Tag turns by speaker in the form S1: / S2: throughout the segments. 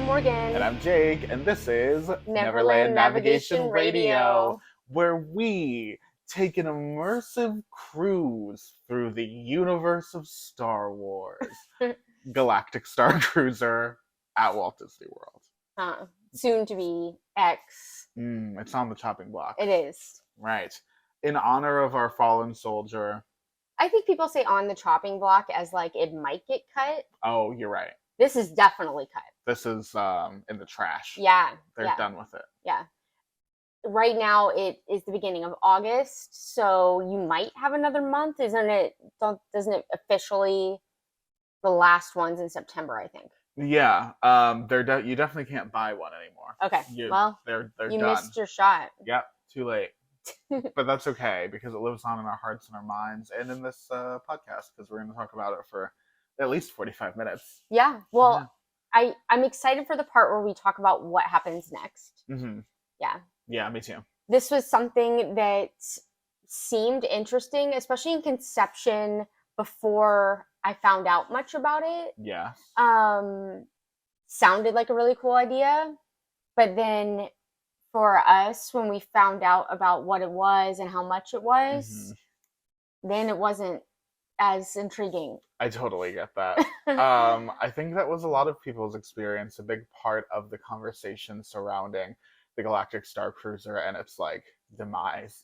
S1: Morgan.
S2: And I'm Jake, and this is
S1: Neverland Navigation Radio,
S2: where we take an immersive cruise through the universe of Star Wars. Galactic Starcruiser at Walt Disney World.
S1: Soon to be X.
S2: It's on the chopping block.
S1: It is.
S2: Right. In honor of our fallen soldier.
S1: I think people say on the chopping block as like it might get cut.
S2: Oh, you're right.
S1: This is definitely cut.
S2: This is in the trash.
S1: Yeah.
S2: They're done with it.
S1: Yeah. Right now it is the beginning of August, so you might have another month. Doesn't it officially, the last one's in September, I think.
S2: Yeah. You definitely can't buy one anymore.
S1: Okay.
S2: They're
S1: you
S2: done.
S1: missed your shot.
S2: Yep. Too late. But that's okay, because it lives on in our hearts and our minds and in this podcast, because we're going to talk about it for at least 45 minutes.
S1: Yeah. Well, yeah. I'm excited for the part where we talk about what happens next.
S2: Mm-hmm.
S1: Yeah.
S2: Yeah, me too.
S1: This was something that seemed interesting, especially in conception before I found out much about it.
S2: Yeah.
S1: Sounded like a really cool idea. But then for us, when we found out about what it was and how much it was, then it wasn't as intriguing.
S2: I totally get that. I think that was a lot of people's experience. A big part of the conversation surrounding the Galactic Starcruiser and its demise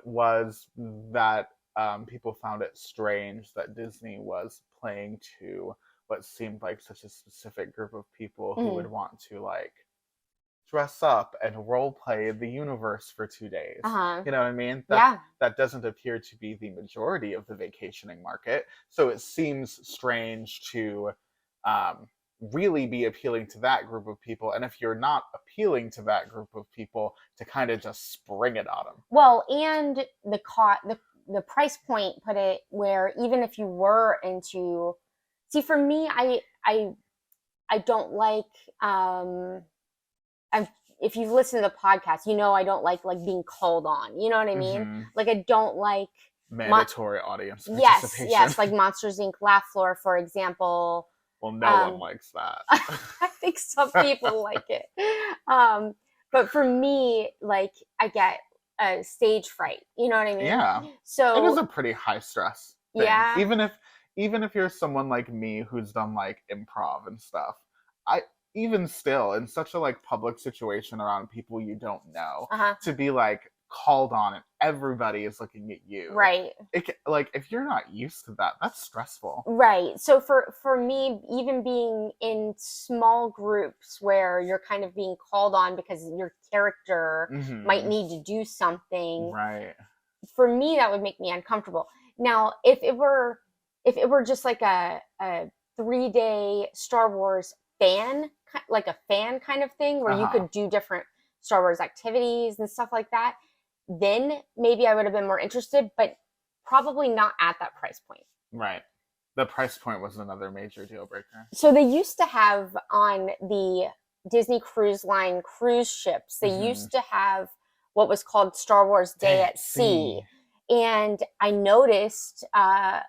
S2: was that people found it strange that Disney was playing to what seemed like such a specific group of people who would want to dress up and role play the universe for 2 days. You know what I mean? That doesn't appear to be the majority of the vacationing market. So it seems strange to really be appealing to that group of people. And if you're not appealing to that group of people, to kind of just spring it on them.
S1: Well, and the price point put it where even if you were into... See, for me, I don't like... if you've listened to the podcast, you know I don't like being called on. You know what I mean? I don't like
S2: mandatory audience participation.
S1: Yes, like Monsters Inc. Laugh Floor, for example.
S2: Well, no one likes that.
S1: I think some people like it. But for me, I get stage fright. You know what I mean?
S2: Yeah.
S1: So
S2: it is a pretty high stress thing.
S1: Yeah.
S2: Even if you're someone like me who's done improv and stuff, even still, in such a public situation around people you don't know, to be called on and everybody is looking at you.
S1: Right.
S2: If you're not used to that, that's stressful.
S1: Right. So for me, even being in small groups where you're kind of being called on because your character might need to do something.
S2: Right.
S1: For me, that would make me uncomfortable. Now, if it were just a 3-day Star Wars fan, a fan kind of thing where you could do different Star Wars activities and stuff like that, then maybe I would have been more interested, but probably not at that price point.
S2: Right. The price point was another major deal breaker.
S1: So they used to have on the Disney Cruise Line cruise ships, they used to have what was called Star Wars Day at Sea. And I noticed a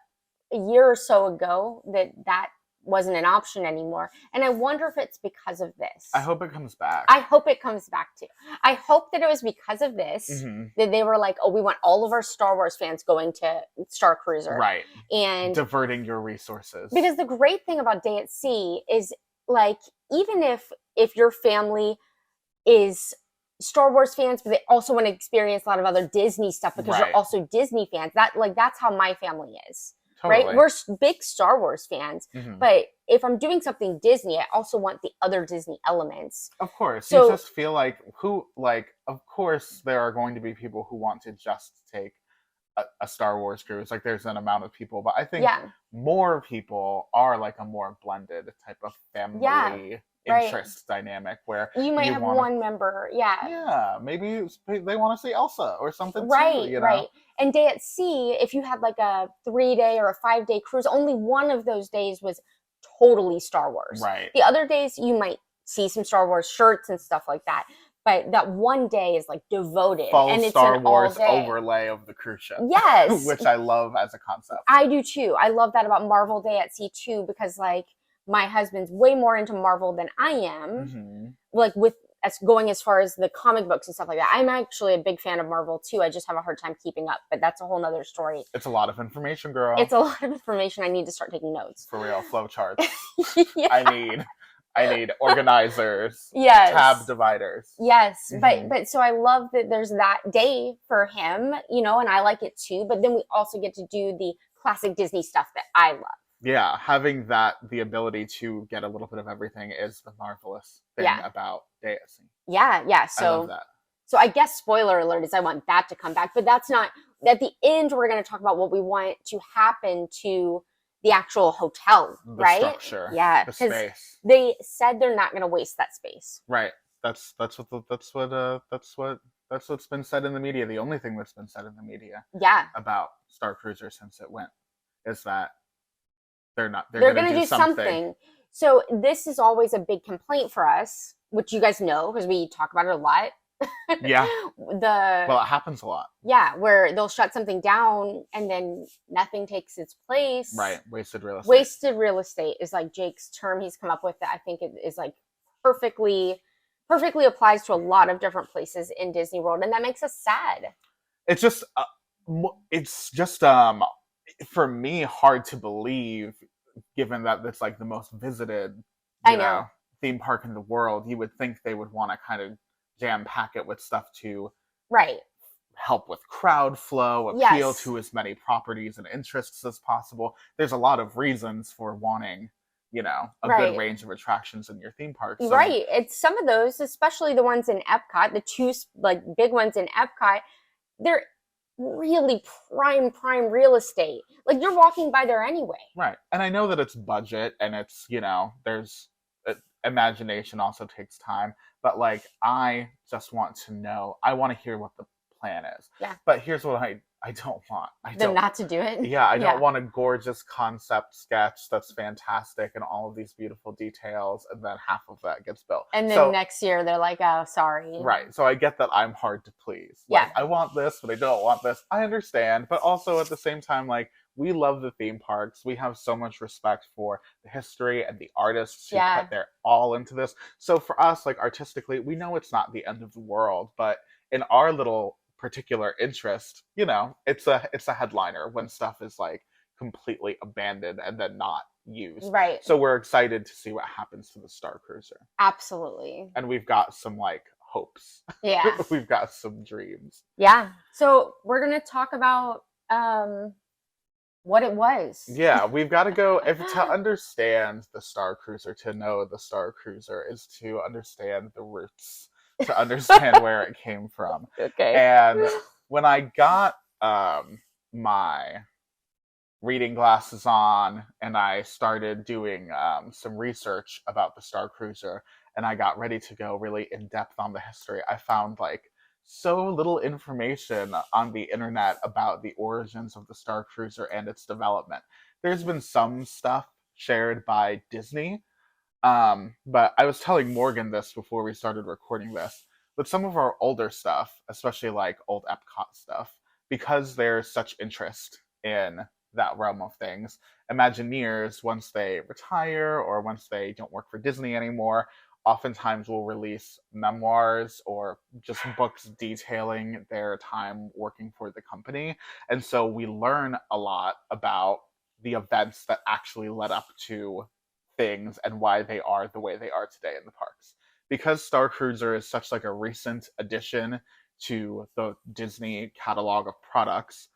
S1: year or so ago that wasn't an option anymore. And I wonder if it's because of this.
S2: I hope it comes back.
S1: I hope it comes back too. I hope that it was because of this that they were like, oh, we want all of our Star Wars fans going to Starcruiser.
S2: Right.
S1: And
S2: diverting your resources.
S1: Because the great thing about Day at Sea is even if your family is Star Wars fans, but they also want to experience a lot of other Disney stuff because you're also Disney fans. That's how my family is.
S2: Totally.
S1: Right? We're big Star Wars fans, but if I'm doing something Disney, I also want the other Disney elements.
S2: Of course. So, you just feel of course there are going to be people who want to just take a Star Wars cruise. There's an amount of people, but I think more people are a more blended type of family interest dynamic where
S1: you might have one member.
S2: Yeah, maybe they want to see Elsa or something
S1: too,
S2: you know?
S1: Right. And Day at Sea, if you had a 3-day or a 5-day cruise, only one of those days was totally Star Wars.
S2: Right.
S1: The other days you might see some Star Wars shirts and stuff like that. But that one day is devoted.
S2: And it's Star Wars overlay of the cruise ship.
S1: Yes.
S2: Which I love as a concept.
S1: I do too. I love that about Marvel Day at Sea too, because my husband's way more into Marvel than I am.
S2: Mm-hmm.
S1: Like with as going as far as the comic books and stuff like that. I'm actually a big fan of Marvel too. I just have a hard time keeping up, but that's a whole nother story.
S2: It's a lot of information, girl.
S1: It's a lot of information. I need to start taking notes.
S2: For real, flowcharts.
S1: Yeah.
S2: I need organizers.
S1: Yes.
S2: Tab dividers.
S1: Yes.
S2: Mhm.
S1: But so I love that there's that day for him, you know, and I like it too. But then we also get to do the classic Disney stuff that I love.
S2: Yeah, having the ability to get a little bit of everything is the marvelous thing about Daisy.
S1: Yeah.
S2: I love that.
S1: So I guess spoiler alert is I want that to come back, but that's not at the end. We're going to talk about what we want to happen to the actual hotel,
S2: The
S1: right?
S2: structure.
S1: Yeah,
S2: the space.
S1: They said they're not going to waste that space.
S2: Right. That's what's been said in the media. The only thing that's been said in the media.
S1: Yeah.
S2: About Starcruiser since it went is that they're going to do
S1: something. So this is always a big complaint for us, which you guys know because we talk about it a lot.
S2: Yeah. Well, it happens a lot.
S1: Yeah, where they'll shut something down and then nothing takes its place.
S2: Right. Wasted real estate.
S1: Wasted real estate is like Jake's term he's come up with that I think it is like perfectly applies to a lot of different places in Disney World, and that makes us sad.
S2: It's just for me hard to believe, given that it's like the most visited theme park in the world. You would think they would want to kind of jam pack it with stuff to help with crowd flow, appeal to as many properties and interests as possible. There's a lot of reasons for wanting, a good range of attractions in your theme park. So,
S1: right. It's some of those, especially the ones in Epcot, the two like big ones in Epcot, they're really prime real estate. Like you're walking by there anyway.
S2: Right. And I know that it's budget and it's, there's imagination also takes time, but like I just want to know, I want to hear what the plan is.
S1: Yeah.
S2: But here's what I don't want.
S1: Them not to do it?
S2: Yeah, I don't want a gorgeous concept sketch that's fantastic and all of these beautiful details, and then half of that gets built.
S1: And then next year they're like, oh, sorry.
S2: Right. So I get that I'm hard to please. Like, I want this, but I don't want this. I understand. But also at the same time, like, we love the theme parks. We have so much respect for the history and the artists who put their all into this. So for us, like, artistically, we know it's not the end of the world, but in our little particular interest, it's a headliner when stuff is like completely abandoned and then not used.
S1: Right.
S2: So we're excited to see what happens to the Starcruiser.
S1: Absolutely.
S2: And we've got some like hopes.
S1: Yeah.
S2: We've got some dreams.
S1: Yeah. So we're gonna talk about what it was.
S2: Yeah, we've got to go to understand the Starcruiser. To know the Starcruiser is to understand the roots. To understand where it came from.
S1: Okay.
S2: And when I got my reading glasses on and I started doing some research about the Starcruiser and I got ready to go really in depth on the history, I found like so little information on the internet about the origins of the Starcruiser and its development. There's been some stuff shared by Disney, but I was telling Morgan this before we started recording this. But some of our older stuff, especially like old Epcot stuff, because there's such interest in that realm of things, Imagineers, once they retire or once they don't work for Disney anymore, oftentimes will release memoirs or just books detailing their time working for the company. And so we learn a lot about the events that actually led up to things and why they are the way they are today in the parks. Because Starcruiser is such like a recent addition to the Disney catalog of products,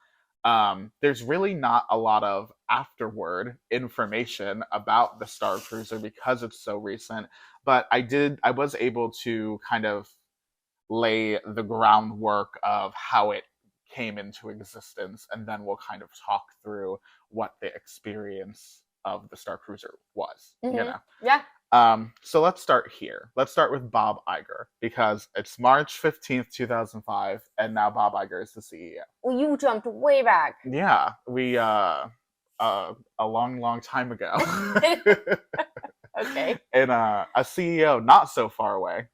S2: there's really not a lot of afterward information about the Starcruiser because it's so recent. But I was able to kind of lay the groundwork of how it came into existence, and then we'll kind of talk through what the experience of the Starcruiser was.
S1: Yeah.
S2: So let's start here. Let's start with Bob Iger, because it's March 15th, 2005, and now Bob Iger is the CEO.
S1: Well, you jumped way back.
S2: Yeah, we a long time ago.
S1: Okay.
S2: And a CEO not so far away.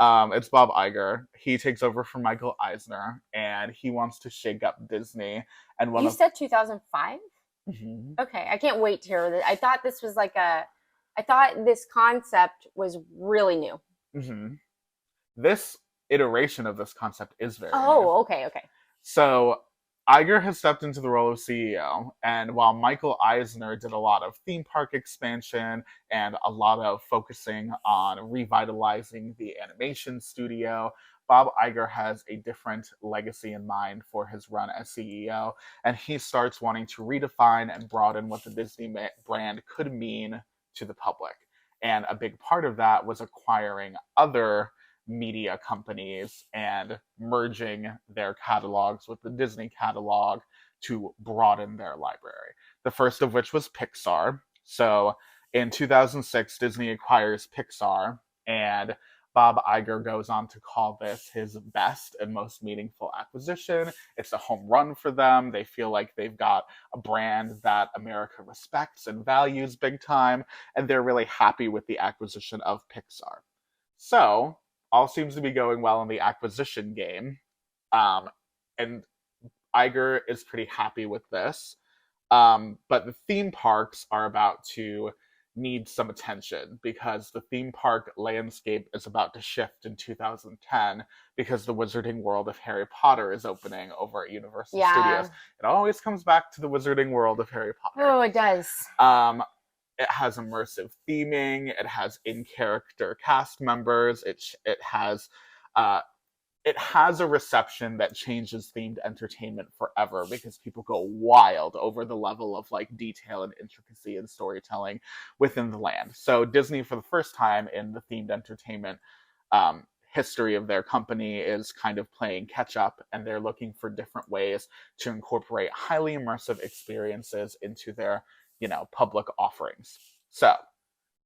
S2: It's Bob Iger. He takes over from Michael Eisner, and he wants to shake up Disney. And
S1: you said 2005?
S2: Mm-hmm.
S1: Okay, I can't wait to hear this. I thought this was like a I thought this concept was really new.
S2: Hmm. This iteration of this concept is very new.
S1: Oh, okay, okay.
S2: So Iger has stepped into the role of CEO, and while Michael Eisner did a lot of theme park expansion and a lot of focusing on revitalizing the animation studio, Bob Iger has a different legacy in mind for his run as CEO, and he starts wanting to redefine and broaden what the Disney brand could mean to the public. And a big part of that was acquiring other media companies and merging their catalogs with the Disney catalog to broaden their library. The first of which was Pixar. So in 2006, Disney acquires Pixar, and Bob Iger goes on to call this his best and most meaningful acquisition. It's a home run for them. They feel like they've got a brand that America respects and values big time, and they're really happy with the acquisition of Pixar. So, all seems to be going well in the acquisition game. And Iger is pretty happy with this. But the theme parks are about to need some attention because the theme park landscape is about to shift in 2010 because the Wizarding World of Harry Potter is opening over at Universal
S1: Yeah.
S2: Studios. It always comes back to the Wizarding World of Harry Potter.
S1: Oh, it does.
S2: It has immersive theming. It has in-character cast members. Uh, it has a reception that changes themed entertainment forever because people go wild over the level of like detail and intricacy and storytelling within the land. So Disney, for the first time in the themed entertainment history of their company, is kind of playing catch up, and they're looking for different ways to incorporate highly immersive experiences into their public offerings. So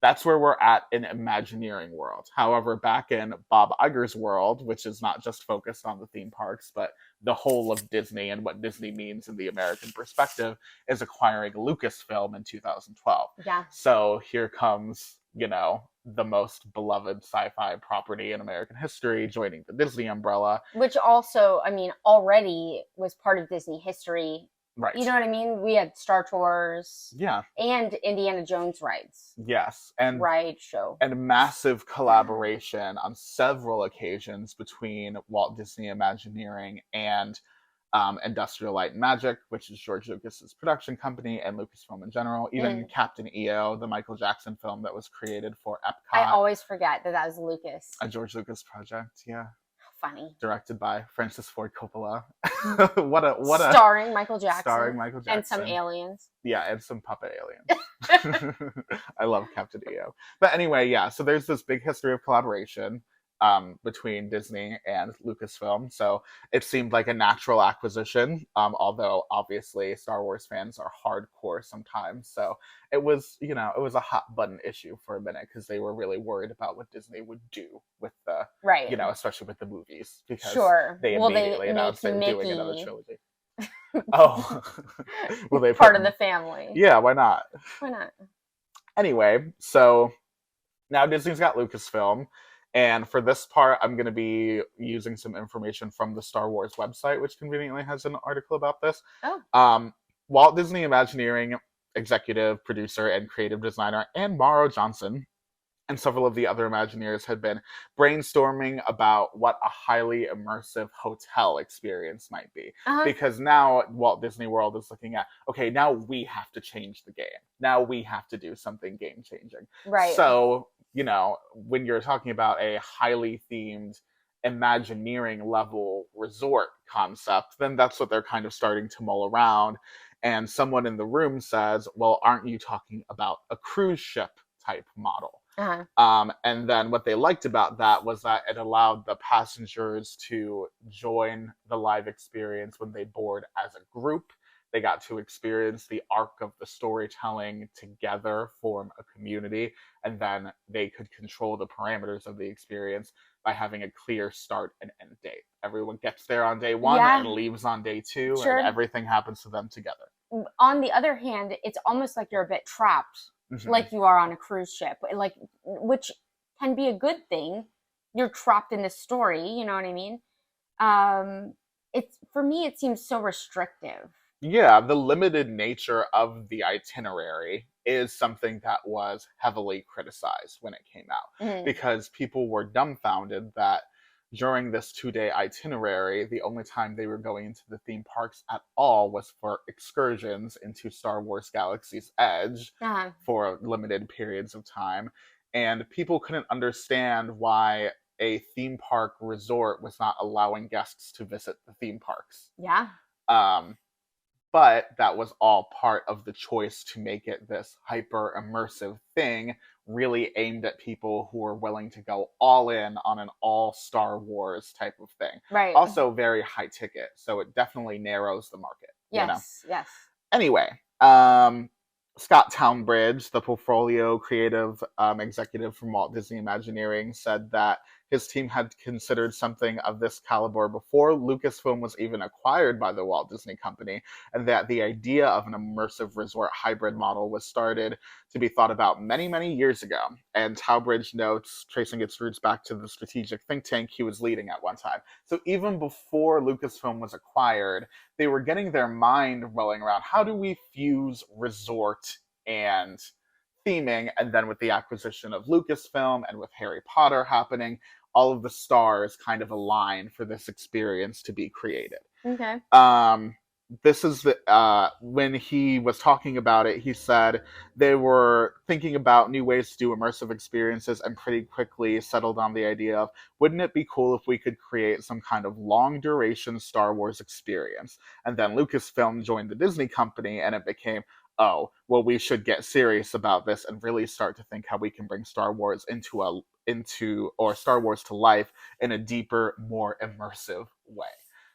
S2: that's where we're at in Imagineering world. However, back in Bob Iger's world, which is not just focused on the theme parks, but the whole of Disney and what Disney means in the American perspective, is acquiring Lucasfilm in 2012.
S1: Yeah.
S2: So here comes, the most beloved sci-fi property in American history joining the Disney umbrella.
S1: Which also, I mean, already was part of Disney history.
S2: Right.
S1: You know what I mean? We had Star Tours.
S2: Yeah.
S1: And Indiana Jones rides.
S2: Yes. And
S1: ride show.
S2: And massive collaboration on several occasions between Walt Disney Imagineering and Industrial Light and Magic, which is George Lucas's production company, and Lucasfilm in general. Even Captain EO, the Michael Jackson film that was created for Epcot.
S1: I always forget that was Lucas.
S2: A George Lucas project, yeah.
S1: Funny.
S2: Directed by Francis Ford Coppola. what a
S1: starring Michael Jackson.
S2: Starring Michael Jackson.
S1: And some aliens.
S2: Yeah, and some puppet aliens. I love Captain EO. But anyway, yeah, so there's this big history of collaboration between Disney and Lucasfilm. So it seemed like a natural acquisition, although obviously Star Wars fans are hardcore sometimes. So it was, it was a hot button issue for a minute because they were really worried about what Disney would do with the,
S1: right.
S2: Especially with the movies, because
S1: they
S2: immediately announced they were doing another trilogy.
S1: Well, they part of the family.
S2: Yeah, why not?
S1: Why not?
S2: Anyway, so now Disney's got Lucasfilm. And for this part, I'm going to be using some information from the Star Wars website, which conveniently has an article about this.
S1: Oh.
S2: Walt Disney Imagineering executive, producer, and creative designer Anne Morrow Johnson and several of the other Imagineers had been brainstorming about what a highly immersive hotel experience might be. Because now Walt Disney World is looking at, okay, now we have to change the game. Now we have to do something game-changing.
S1: Right.
S2: So, when you're talking about a highly themed Imagineering level resort concept, then that's what they're kind of starting to mull around. And someone in the room says, well, aren't you talking about a cruise ship type model? And then what they liked about that was that it allowed the passengers to join the live experience when they board as a group. They got to experience the arc of the storytelling together, form a community, and then they could control the parameters of the experience by having a clear start and end date. Everyone gets there on day one and leaves on day two, and everything happens to them together.
S1: On the other hand, it's almost like you're a bit trapped, like you are on a cruise ship, which can be a good thing. You're trapped in this story, you know what I mean? For me, it seems so restrictive.
S2: Yeah, the limited nature of the itinerary is something that was heavily criticized when it came out
S1: Mhm.
S2: because people were dumbfounded that during this 2 day itinerary, the only time they were going into the theme parks at all was for excursions into Star Wars Galaxy's Edge
S1: Uh-huh.
S2: for limited periods of time. And people couldn't understand why a theme park resort was not allowing guests to visit the theme parks.
S1: Yeah.
S2: Um, but that was all part of the choice to make it this hyper immersive thing, really aimed at people who are willing to go all in on an all Star Wars type of thing.
S1: Right.
S2: Also, very high ticket, so it definitely narrows the market.
S1: Yes. Yes.
S2: Anyway, Scott Townbridge, the portfolio creative executive from Walt Disney Imagineering, said that his team had considered something of this caliber before Lucasfilm was even acquired by the Walt Disney Company, and that the idea of an immersive resort hybrid model was started to be thought about many, many years ago. And Townbridge notes, tracing its roots back to the strategic think tank he was leading at one time. So even before Lucasfilm was acquired, they were getting their mind rolling around how do we fuse resort and theming, and then with the acquisition of Lucasfilm and with Harry Potter happening, all of the stars kind of align for this experience to be created.
S1: Okay.
S2: This is the when he was talking about it, he said they were thinking about new ways to do immersive experiences and pretty quickly settled on the idea of wouldn't it be cool if we could create some kind of long duration Star Wars experience. And then Lucasfilm joined the Disney company and it became, oh, well, we should get serious about this and really start to think how we can bring Star Wars into or Star Wars to life in a deeper, more immersive way.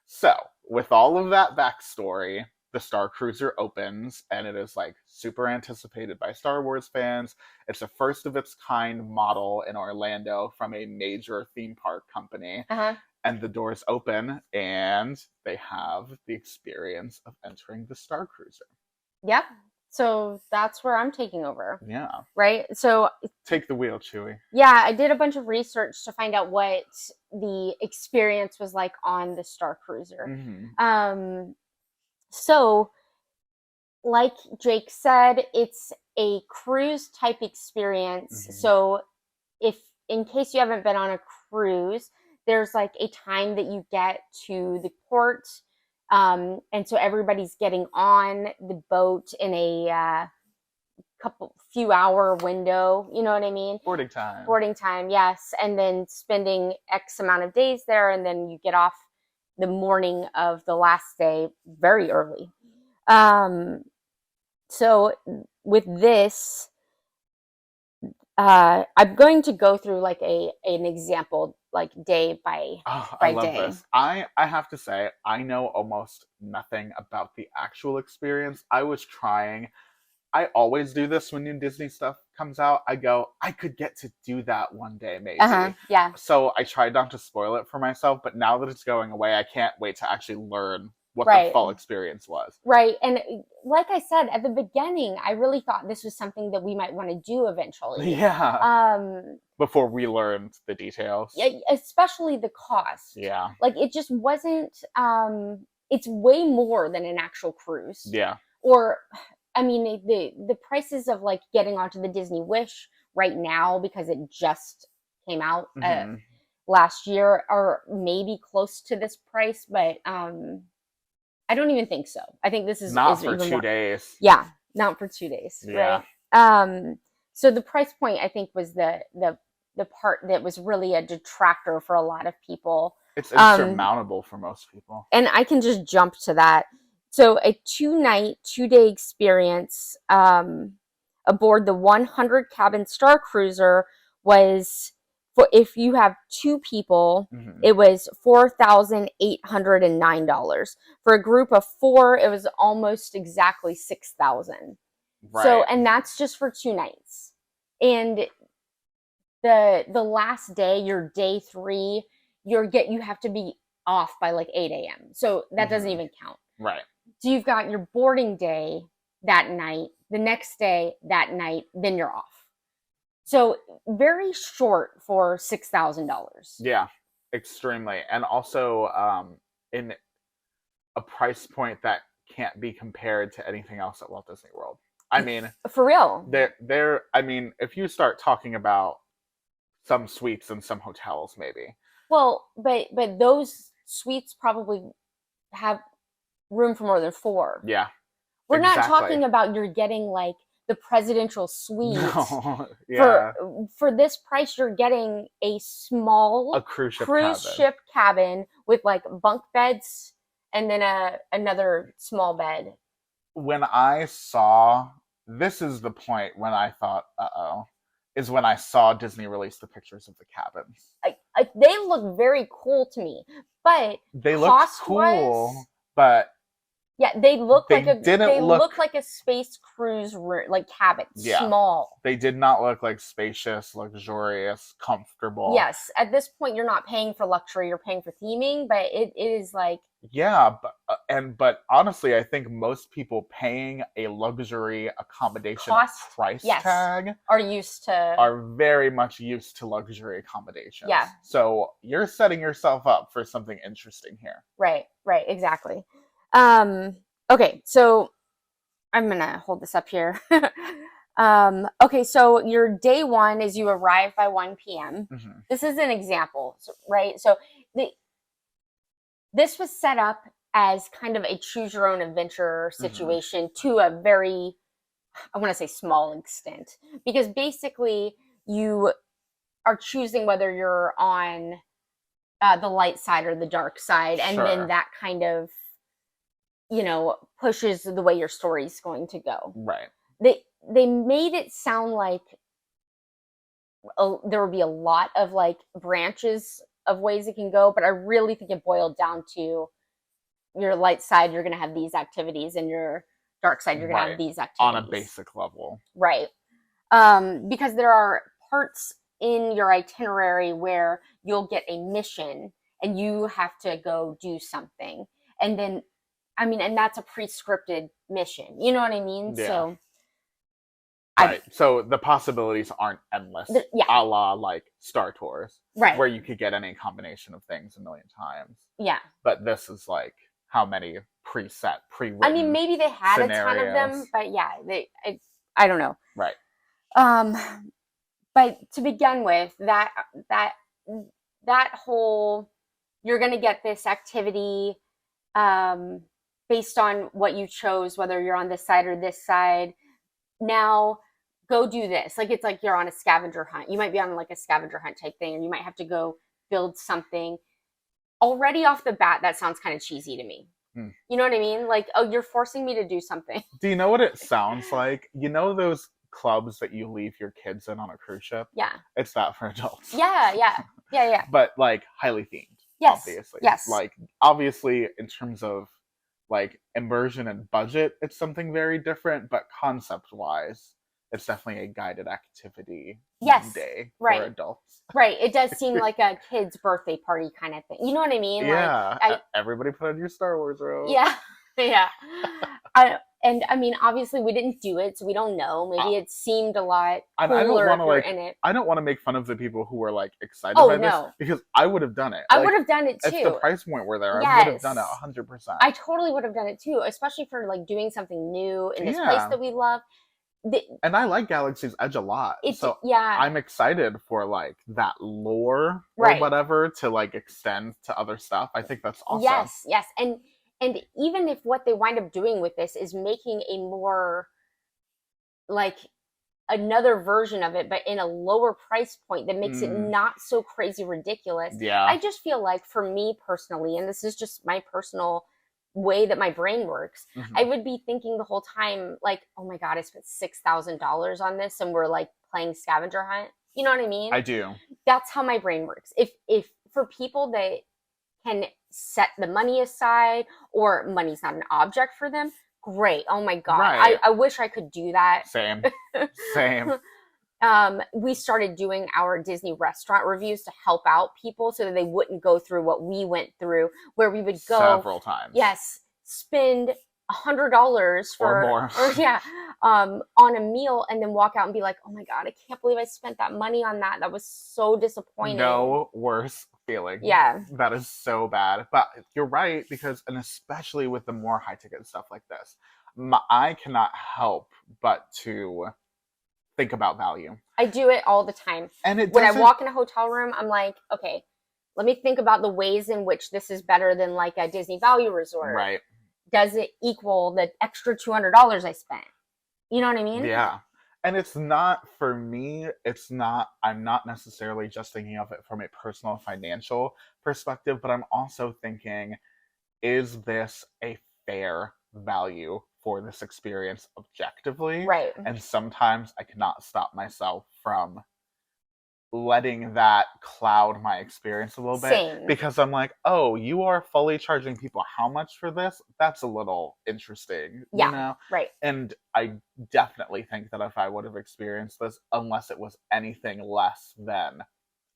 S2: So, with all of that backstory, the Starcruiser opens and it is like super anticipated by Star Wars fans. It's a first of its kind model in Orlando from a major theme park company.
S1: Uh-huh.
S2: And the doors open and they have the experience of entering the Starcruiser.
S1: Yep. So that's where I'm taking over.
S2: Yeah.
S1: Right. So
S2: Take the wheel, Chewie.
S1: yeah, I did a bunch of research to find out what the experience was like on the Starcruiser. So like Jake said, it's a cruise type experience. So if in case you haven't been on a cruise, there's like a time that you get to the port, and so everybody's getting on the boat in a few hour window. You know what I mean? Boarding time, yes, and then spending X amount of days there, and then you get off the morning of the last day very early. So with this, I'm going to go through like an example, like day by
S2: I love
S1: day.
S2: this. I have to say, I know almost nothing about the actual experience. I was trying. I always do this when new Disney stuff comes out. I go, I could get to do that one day, maybe.
S1: Yeah.
S2: So I tried not to spoil it for myself, but now that it's going away, I can't wait to actually learn what the full experience was.
S1: Right. And like I said, at the beginning, I really thought this was something that we might want to do eventually.
S2: Yeah. Before we learned the details.
S1: Yeah, especially the cost.
S2: Yeah.
S1: Like it just wasn't, it's way more than an actual cruise.
S2: Yeah.
S1: Or, I mean, the prices of like getting onto the Disney Wish right now, because it just came out last year, are maybe close to this price, but I don't even think so. I think this is
S2: not for 2 days.
S1: Yeah, not for 2 days.
S2: Yeah.
S1: Right. So the price point, I think, was the part that was really a detractor for a lot of people.
S2: It's insurmountable for most people.
S1: And I can just jump to that. So a 2-night, 2-day experience aboard the 100 cabin Starcruiser was, for if you have 2 people, it was $4,809. For a group of 4, it was almost exactly $6,000.
S2: Right.
S1: So, and that's just for 2 nights. And the last day, your day 3, you have to be off by like 8 a.m. So that doesn't even count.
S2: Right.
S1: So you've got your boarding day that night, the next day that night, then you're off. So very short for $6,000.
S2: Yeah, extremely. And also in a price point that can't be compared to anything else at Walt Disney World. I mean,
S1: For real.
S2: I mean, if you start talking about some suites and some hotels, maybe.
S1: Well, but those suites probably have room for more than 4.
S2: Yeah,
S1: We're not
S2: exactly.
S1: talking about you're getting like the presidential suite.
S2: No, yeah.
S1: For this price, you're getting a small
S2: cruise
S1: ship cabin with like bunk beds and then another small bed.
S2: When I saw, this is the point when I thought, uh-oh, is when I saw Disney release the pictures of the cabins.
S1: They look very cool to me, but
S2: they look cool, but
S1: yeah, they look like a space cruise like cabin, small.
S2: They did not look like spacious, luxurious, comfortable.
S1: Yes, at this point you're not paying for luxury, you're paying for theming, but it is like
S2: but honestly, I think most people paying a luxury accommodation price tag are very much used to luxury accommodations.
S1: Yeah.
S2: So you're setting yourself up for something interesting here.
S1: Right, exactly. Okay, so I'm gonna hold this up here. Okay, so your day 1 is you arrive by 1 p.m.
S2: Mm-hmm.
S1: This is an example, right? So this was set up as kind of a choose your own adventure situation to a very, I want to say small extent, because basically you are choosing whether you're on the light side or the dark side, and then that kind of, pushes the way your story's going to go.
S2: Right.
S1: They made it sound like there would be a lot of like branches of ways it can go, but I really think it boiled down to your light side, you're going to have these activities, and your dark side, you're going to have these activities.
S2: On a basic level.
S1: Right. Because there are parts in your itinerary where you'll get a mission and you have to go do something. And then, and that's a pre-scripted mission. You know what I mean?
S2: Yeah.
S1: So,
S2: right. So the possibilities aren't endless. A la like Star Tours.
S1: Right.
S2: Where you could get any combination of things a million times.
S1: Yeah.
S2: But this is like how many pre-written
S1: maybe they had
S2: scenarios.
S1: A ton of them, but yeah, I don't know.
S2: Right.
S1: But to begin with, that whole, you're going to get this activity based on what you chose, whether you're on this side or this side. Now go do this. Like, it's like you're on a scavenger hunt. You might be on like a scavenger hunt type thing, and you might have to go build something. Already off the bat, that sounds kind of cheesy to me. You know what I mean? Like, oh, you're forcing me to do something.
S2: Do you know what it sounds like? You know those clubs that you leave your kids in on a cruise ship?
S1: Yeah.
S2: It's that for adults.
S1: Yeah.
S2: But like highly themed.
S1: Yes.
S2: Obviously.
S1: Yes.
S2: Like, obviously, in terms of like immersion and budget, it's something very different, but concept-wise, it's definitely a guided activity day for adults.
S1: Right. It does seem like a kid's birthday party kind of thing. You know what I mean?
S2: Yeah. Like, everybody put on your Star Wars robe.
S1: Yeah. And obviously we didn't do it, so we don't know. Maybe it seemed a lot cooler if you're in it.
S2: I don't want to make fun of the people who were like excited by this, because I would have done it.
S1: I would have done it too.
S2: If the price point were there, I would have done it 100%.
S1: I totally would have done it too, especially for like doing something new in this place that we love.
S2: And I like Galaxy's Edge a lot. I'm excited for like that lore or whatever to like extend to other stuff. I think that's awesome.
S1: Yes. And even if what they wind up doing with this is making a more like another version of it, but in a lower price point that makes it not so crazy ridiculous.
S2: Yeah.
S1: I just feel like, for me personally, and this is just my personal way that my brain works, I would be thinking the whole time like, oh my God, I spent $6,000 on this and we're like playing scavenger hunt. You know what I mean?
S2: I do.
S1: That's how my brain works. If for people that can set the money aside, or money's not an object for them, great. Oh my God. I wish I could do that.
S2: Same.
S1: We started doing our Disney restaurant reviews to help out people so that they wouldn't go through what we went through, where we would go
S2: several times.
S1: Yes. Spend $100
S2: or more.
S1: On a meal, and then walk out and be like, oh my God, I can't believe I spent that money on that. That was so disappointing.
S2: No worse feeling.
S1: Yeah.
S2: That is so bad. But you're right, because, and especially with the more high ticket stuff like this, I cannot help but to think about value.
S1: I do it all the time.
S2: And it
S1: when I
S2: doesn't,
S1: walk in a hotel room, I'm like, okay, let me think about the ways in which this is better than like a Disney Value Resort.
S2: right.
S1: Does it equal the extra $200 I spent? You know what I mean?
S2: Yeah. And it's not, for me, it's not, I'm not necessarily just thinking of it from a personal financial perspective, but I'm also thinking, is this a fair value for this experience objectively?
S1: Right.
S2: And sometimes I cannot stop myself from letting that cloud my experience a little bit.
S1: Same.
S2: Because I'm like, oh, you are fully charging people how much for this? That's a little interesting,
S1: Yeah.
S2: you know?
S1: Right.
S2: And I definitely think that if I would have experienced this, unless it was anything less than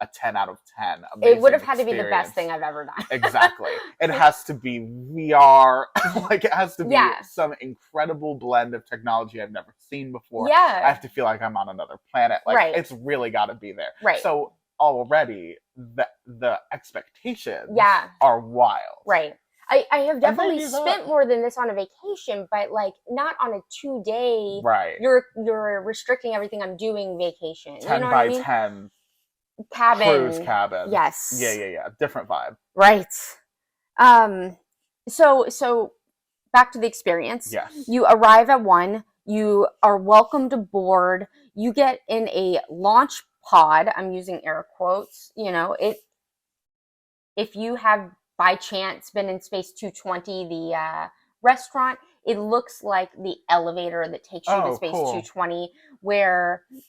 S2: a 10 out of 10,
S1: It would have
S2: amazing
S1: had to be the best
S2: experience.
S1: thing I've ever done.
S2: Exactly. It has to be VR. Like, it has to be
S1: Yeah.
S2: some incredible blend of technology I've never seen before.
S1: Yeah.
S2: I have to feel like I'm on another planet. Like,
S1: Right.
S2: it's really got to be there.
S1: Right.
S2: So already the expectations
S1: Yeah.
S2: are wild.
S1: Right. I have definitely
S2: do that.
S1: spent more than this on a vacation, but like not on a 2-day.
S2: Right.
S1: You're restricting everything I'm doing vacation.
S2: 10
S1: you know
S2: by
S1: what I mean?
S2: 10
S1: Cabin.
S2: cruise cabin.
S1: Yes.
S2: Yeah. Different vibe.
S1: Right. So back to the experience.
S2: Yes.
S1: You arrive at 1, you are welcomed aboard, you get in a launch pod. I'm using air quotes. You know, if you have by chance been in Space 220, the restaurant, it looks like the elevator that takes you to Space
S2: cool.
S1: 220,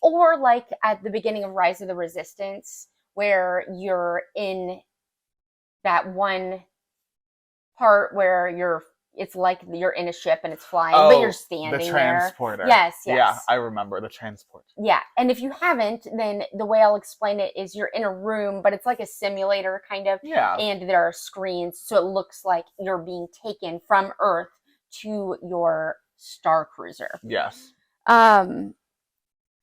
S1: or like at the beginning of Rise of the Resistance, where you're in that one part where it's like you're in a ship and it's flying, but you're standing
S2: the transporter.
S1: there. Yes.
S2: Yeah, I remember the transport.
S1: Yeah, and if you haven't, then the way I'll explain it is you're in a room, but it's like a simulator kind of.
S2: Yeah.
S1: And there are screens, so it looks like you're being taken from Earth to your Star Cruiser.
S2: Yes.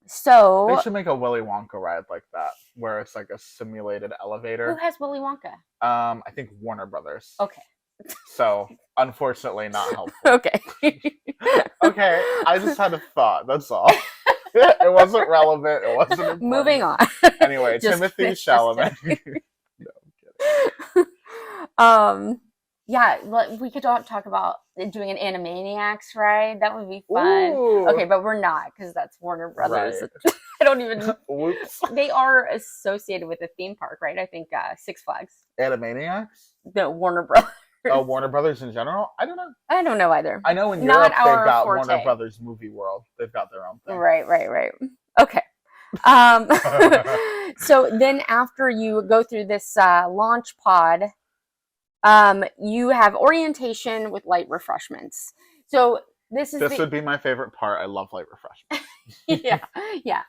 S1: So
S2: they should make a Willy Wonka ride like that, where it's like a simulated elevator.
S1: Who has Willy Wonka?
S2: I think Warner Brothers.
S1: Okay.
S2: So, unfortunately, not helpful.
S1: Okay.
S2: Okay, I just had a thought. That's all. It wasn't relevant. It wasn't important.
S1: Moving on.
S2: Anyway, Timothy Chalamet. No, I'm kidding.
S1: Yeah, we could talk about doing an Animaniacs ride. That would be fun.
S2: Ooh.
S1: Okay, but we're not, because that's Warner Brothers.
S2: Right.
S1: I don't even.
S2: Whoops.
S1: They are associated with a theme park, right? I think Six Flags.
S2: Animaniacs?
S1: The Warner Brothers.
S2: Oh, Warner Brothers in general? I don't know.
S1: I don't know either.
S2: I know in
S1: Not
S2: Europe they've
S1: our
S2: got
S1: forte.
S2: Warner Brothers Movie World. They've got their own thing.
S1: Right. Okay. So then after you go through this launch pod, you have orientation with light refreshments. So this
S2: would be my favorite part. I love light refreshments.
S1: yeah.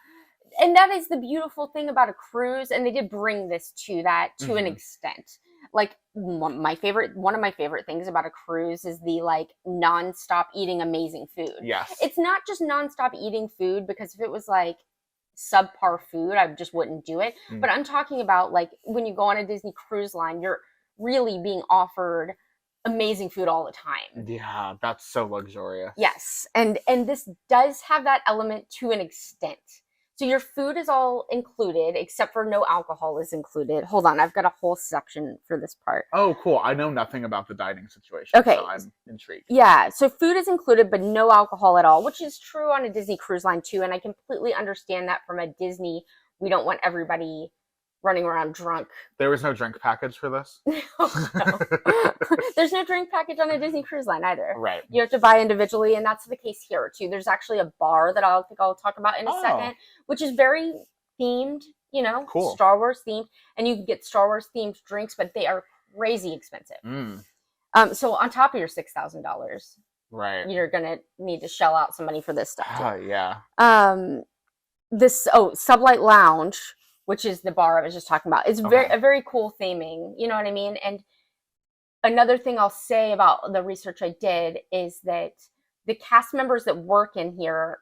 S1: And that is the beautiful thing about a cruise, and they did bring this to that to an extent. Like one of my favorite things about a cruise is the like nonstop eating amazing food.
S2: Yes.
S1: It's not just nonstop eating food, because if it was like subpar food, I just wouldn't do it. But I'm talking about like when you go on a Disney cruise line, you're really being offered amazing food all the time.
S2: Yeah, that's so luxurious.
S1: Yes. And this does have that element to an extent. So your food is all included, except for no alcohol is included. Hold on, I've got a whole section for this part.
S2: Oh, cool. I know nothing about the dining situation,
S1: okay.
S2: So I'm intrigued.
S1: Yeah, so food is included, but no alcohol at all, which is true on a Disney Cruise Line too, and I completely understand that from a Disney. We don't want everybody running around drunk.
S2: There was no drink package for this?
S1: No. There's no drink package on a Disney Cruise Line either.
S2: Right.
S1: You have to buy individually, and that's the case here too. There's actually a bar that I'll talk about in a second, which is very themed,
S2: cool.
S1: Star Wars themed, and you can get Star Wars themed drinks, but they are crazy expensive. So on top of your $6,000,
S2: right,
S1: you're gonna need to shell out some money for this stuff too.
S2: Yeah.
S1: Sublight Lounge, which is the bar I was just talking about. It's a very cool theming, you know what I mean? And another thing I'll say about the research I did is that the cast members that work in here,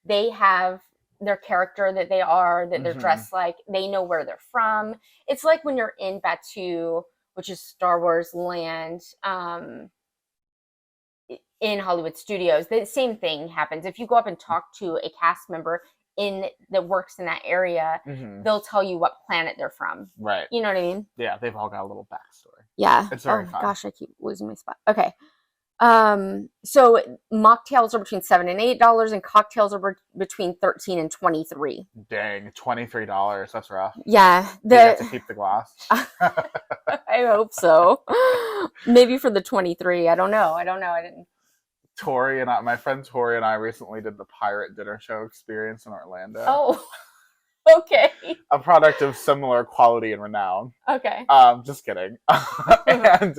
S1: they have their character that they are, that they're
S2: Mhm.
S1: dressed like. They know where they're from. It's like when you're in Batuu, which is Star Wars land, in Hollywood studios. The same thing happens. If you go up and talk to a cast member that works in that area,
S2: Mhm.
S1: they'll tell you what planet they're from.
S2: Right.
S1: You know what I mean?
S2: Yeah, they've all got a little backstory.
S1: Yeah.
S2: It's very
S1: oh
S2: fun.
S1: gosh, I keep losing my spot. Okay. So mocktails are between $7 and $8, and cocktails are between $13 and $23.
S2: Dang, $23. That's rough.
S1: Yeah,
S2: You get to keep the glass.
S1: I hope so. Maybe for the 23. I don't know. I didn't.
S2: My friend Tori and I recently did the pirate dinner show experience in Orlando.
S1: Oh, okay.
S2: A product of similar quality and renown.
S1: Okay.
S2: Just kidding. And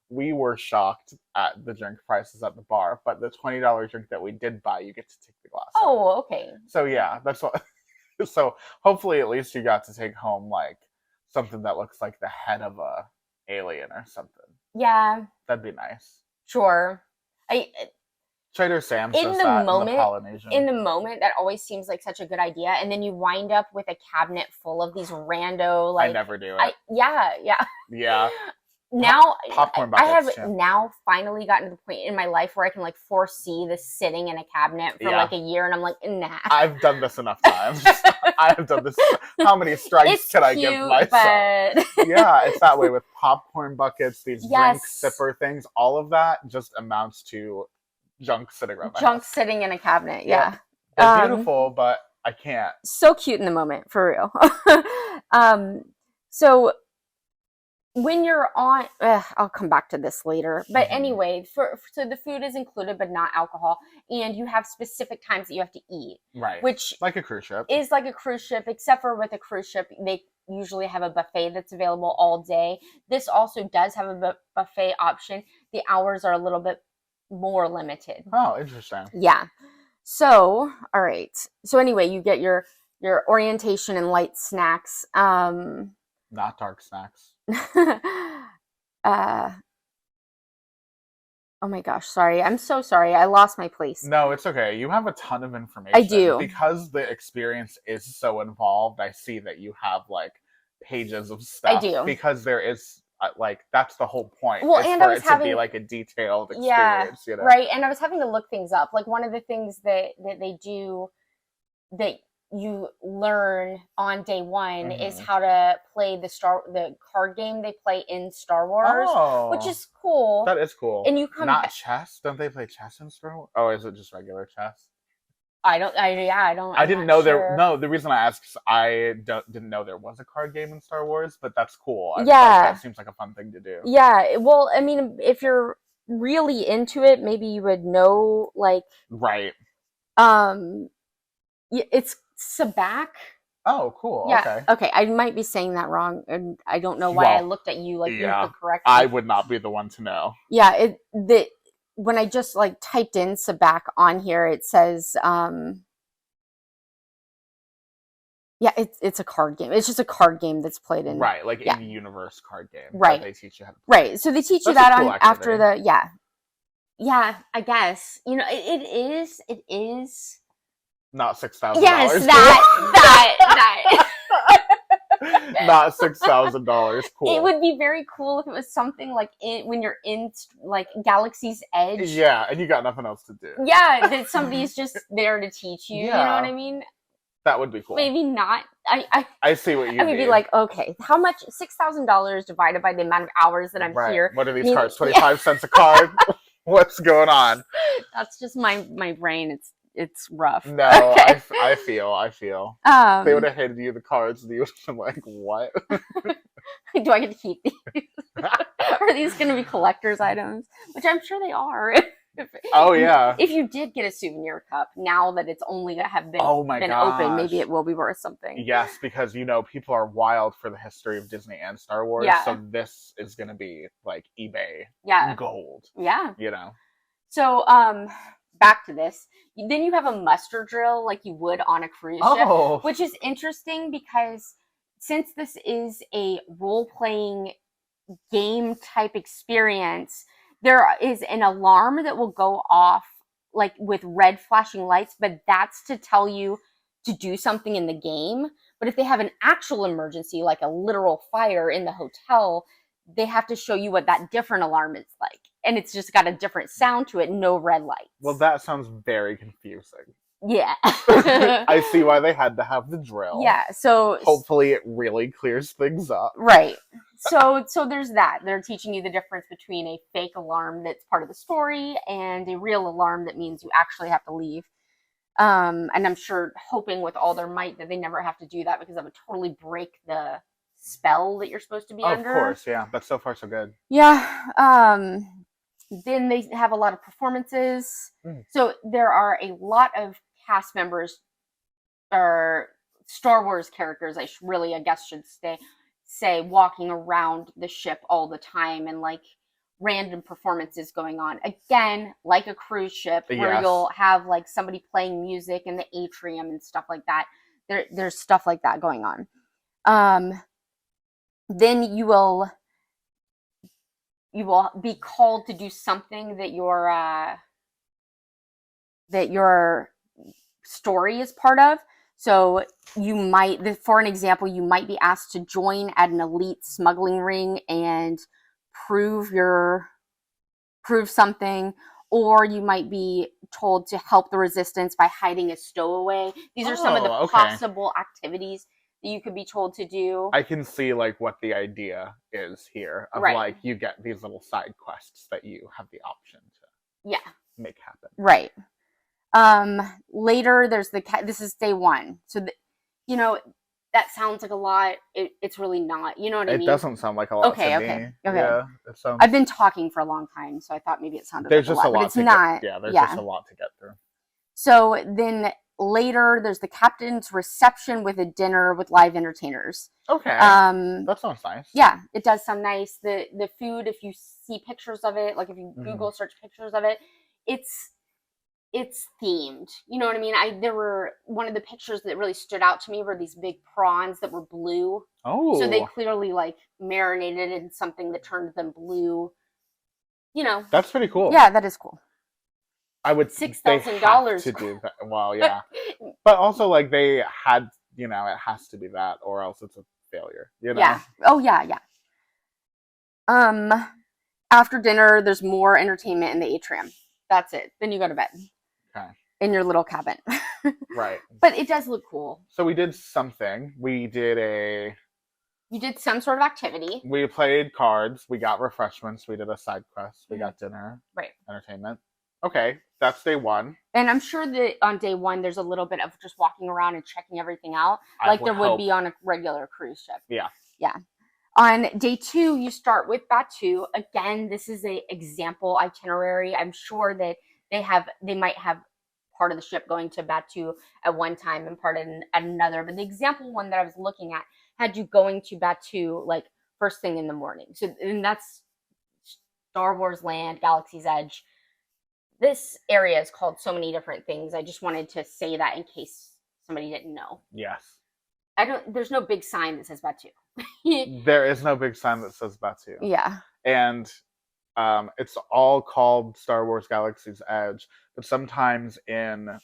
S2: we were shocked at the drink prices at the bar, but the $20 drink that we did buy, you get to take the glass out.
S1: Oh, okay.
S2: So yeah, that's what. So hopefully, at least you got to take home like something that looks like the head of a alien or something.
S1: Yeah.
S2: That'd be nice.
S1: Sure.
S2: Trader Sam
S1: in
S2: says
S1: the
S2: that
S1: moment,
S2: in the Polynesian.
S1: In the moment, that always seems like such a good idea, and then you wind up with a cabinet full of these rando like.
S2: I never do it.
S1: Yeah.
S2: Now popcorn buckets,
S1: I have
S2: too.
S1: now finally gotten to the point in my life where I can like foresee this sitting in a cabinet for like a year, and I'm like, nah.
S2: I've done this enough times. I have done this. How many strikes can I give myself?
S1: But...
S2: Yeah, it's that way with popcorn buckets, these drink sipper things. All of that just amounts to junk sitting around my house.
S1: Sitting in a cabinet. Yeah.
S2: They're beautiful, but I can't.
S1: So cute in the moment, for real. So when you're on, I'll come back to this later. But anyway, so the food is included, but not alcohol, and you have specific times that you have to eat.
S2: Right.
S1: Which
S2: like a cruise ship
S1: is like a cruise ship, except for with a cruise ship, they usually have a buffet that's available all day. This also does have a buffet option. The hours are a little bit more limited.
S2: Oh, interesting.
S1: Yeah. So, all right. So anyway, you get your orientation and light snacks.
S2: Not dark snacks.
S1: Oh my gosh, sorry. I'm so sorry. I lost my place.
S2: No, it's okay. You have a ton of information.
S1: I do.
S2: Because the experience is so involved, I see that you have like pages of stuff.
S1: I do.
S2: Because there is like, that's the whole point.
S1: Well, and
S2: for it to be like a detailed experience. You know?
S1: Right. And I was having to look things up. Like one of the things that they do that you learn on day one is how to play the card game they play in Star Wars, which is cool.
S2: That is cool.
S1: And you come
S2: not chess. Don't they play chess in Star Wars? Oh, is it just regular chess?
S1: I don't.
S2: I didn't know there. No, the reason I asked is I didn't know there was a card game in Star Wars, but that's cool. That seems like a fun thing to do.
S1: Yeah. Well, I mean, if you're really into it, maybe you would know, like.
S2: Right.
S1: It's sabacc.
S2: Oh, cool.
S1: Yeah. Okay. I might be saying that wrong, and I don't know why I looked at you like you were correct.
S2: I would not be the one to know.
S1: Yeah. When I just like typed in sabacc on here, it says, it's a card game. It's just a card game that's played in
S2: like in universe card game.
S1: Right.
S2: They teach you how to play.
S1: Right. So they teach you that on after the Yeah, I guess. You know, it is.
S2: Not $6,000.
S1: Yes, that.
S2: Not $6,000. Cool.
S1: It would be very cool if it was something like when you're in like Galaxy's Edge.
S2: Yeah, and you got nothing else to do.
S1: Yeah, that somebody's just there to teach you. You know what I mean?
S2: That would be cool.
S1: Maybe not.
S2: I see what you mean.
S1: I would be like, okay, how much? $6,000 divided by the amount of hours that I'm here.
S2: What are these cards? 25 cents a card? What's going on?
S1: That's just my brain. It's rough.
S2: No,
S1: okay.
S2: I feel. They would have handed you the cards, and you would have been like, "What?
S1: Do I get to keep these? Are these going to be collector's items?" Which I'm sure they are.
S2: Oh yeah.
S1: If you did get a souvenir cup, now that it's only have been open, maybe it will be worth something.
S2: Yes, because people are wild for the history of Disney and Star Wars.
S1: Yeah.
S2: So this is going to be like eBay gold.
S1: Yeah.
S2: You know.
S1: So back to this. Then you have a muster drill like you would on a cruise ship, which is interesting because since this is a role-playing game type experience, there is an alarm that will go off like with red flashing lights, but that's to tell you to do something in the game. But if they have an actual emergency, like a literal fire in the hotel, they have to show you what that different alarm is like. And it's just got a different sound to it, no red lights.
S2: Well, that sounds very confusing.
S1: Yeah.
S2: I see why they had to have the drill.
S1: Yeah, so
S2: hopefully it really clears things up.
S1: Right. So there's that. They're teaching you the difference between a fake alarm that's part of the story and a real alarm that means you actually have to leave. And I'm sure, hoping with all their might that they never have to do that, because that would totally break the spell that you're supposed to be under.
S2: Of course, yeah. But so far so good.
S1: Yeah. Then they have a lot of performances. So there are a lot of cast members, or Star Wars characters, I guess should say, walking around the ship all the time, and like random performances going on. Again, like a cruise ship, where you'll have like somebody playing music in the atrium and stuff like that. There's stuff like that going on. Then you will be called to do something that your story is part of. So you might, for an example, you might be asked to join at an elite smuggling ring and prove something, or you might be told to help the resistance by hiding a stowaway. These are some of the possible activities that you could be told to do.
S2: I can see like what the idea is here of like you get these little side quests that you have the option to make happen.
S1: Right. Later there's this is day one. So that sounds like a lot. It's really not. You know what I mean?
S2: It doesn't sound like a lot to me. Yeah,
S1: I've been talking for a long time, so I thought maybe it sounded
S2: there's
S1: like
S2: just
S1: a lot,
S2: but
S1: it's not.
S2: There's just a lot to get through.
S1: So then later there's the captain's reception with a dinner with live entertainers.
S2: Okay. That sounds nice.
S1: Yeah, it does sound nice. The food, if you see pictures of it, like if you Google search pictures of it, it's themed. You know what I mean? There were, one of the pictures that really stood out to me were these big prawns that were blue.
S2: Oh.
S1: So they clearly like marinated in something that turned them blue.
S2: That's pretty cool.
S1: Yeah, that is cool.
S2: I would
S1: $6,000
S2: to do that. Well, yeah. But also like they had, it has to be that, or else it's a failure.
S1: Yeah. Oh yeah, yeah. After dinner there's more entertainment in the atrium. That's it. Then you go to bed.
S2: Okay.
S1: In your little cabin.
S2: Right.
S1: But it does look cool.
S2: So we did something. You
S1: did some sort of activity.
S2: We played cards. We got refreshments. We did a side quest. We got dinner.
S1: Right.
S2: Entertainment. Okay. That's day one.
S1: And I'm sure that on day one, there's a little bit of just walking around and checking everything out. Like there would be on a regular cruise ship.
S2: Yeah.
S1: Yeah. On day two, you start with Batu. Again, this is an example itinerary. I'm sure that they might have part of the ship going to Batu at one time and part at another. But the example one that I was looking at had you going to Batu like first thing in the morning. So, and that's Star Wars Land, Galaxy's Edge. This area is called so many different things. I just wanted to say that in case somebody didn't know.
S2: Yes.
S1: There's no big sign that says Batu.
S2: There is no big sign that says Batu.
S1: Yeah.
S2: And it's all called Star Wars Galaxy's Edge, but sometimes in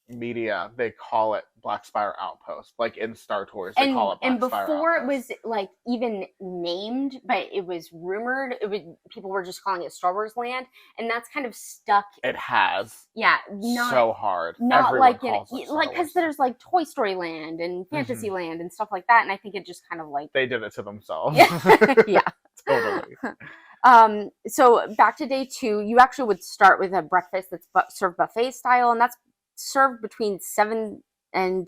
S2: media they call it Black Spire Outpost. Like in Star Tours they call it Black Spire Outpost.
S1: And before it was like even named, but it was rumored, people were just calling it Star Wars Land, and that's kind of stuck.
S2: It has.
S1: Yeah,
S2: so hard.
S1: Not
S2: Everyone
S1: like because there's like Toy Story Land and Fantasy Land and stuff like that, and I think it just kind of like
S2: they did it to themselves.
S1: Yeah.
S2: Totally.
S1: So back to day two, you actually would start with a breakfast that's served buffet style, and that's served between 7 and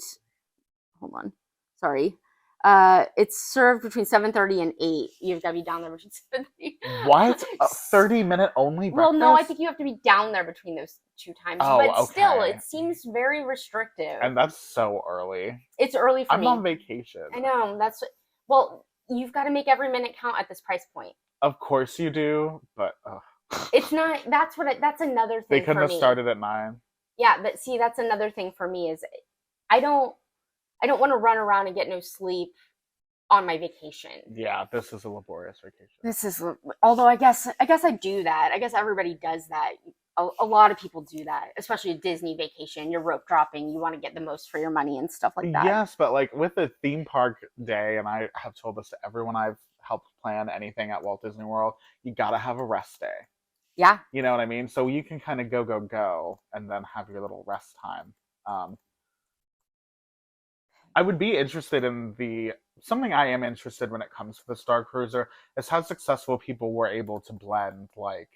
S1: it's served between 7:30 and 8. You've got to be down there between 7:30.
S2: What? A 30-minute only breakfast?
S1: Well, no, I think you have to be down there between those two times.
S2: Oh,
S1: but still, it seems very restrictive.
S2: And that's so early.
S1: It's early for me.
S2: I'm on vacation.
S1: I know. Well, you've got to make every minute count at this price point.
S2: Of course you do, but
S1: it's not. That's another thing.
S2: They couldn't have started at 9.
S1: Yeah, but see, that's another thing for me is I don't want to run around and get no sleep on my vacation.
S2: Yeah, this is a laborious vacation.
S1: Although I guess I do that. I guess everybody does that a lot of people do that, especially a Disney vacation. You're rope dropping. You want to get the most for your money and stuff like that.
S2: Yes, but like with the theme park day, and I have told this to everyone I've helped plan anything at Walt Disney World, you gotta have a rest day.
S1: Yeah.
S2: You know what I mean? So you can kind of go, and then have your little rest time. I would be interested in something I am interested when it comes to the Star Cruiser is how successful people were able to blend like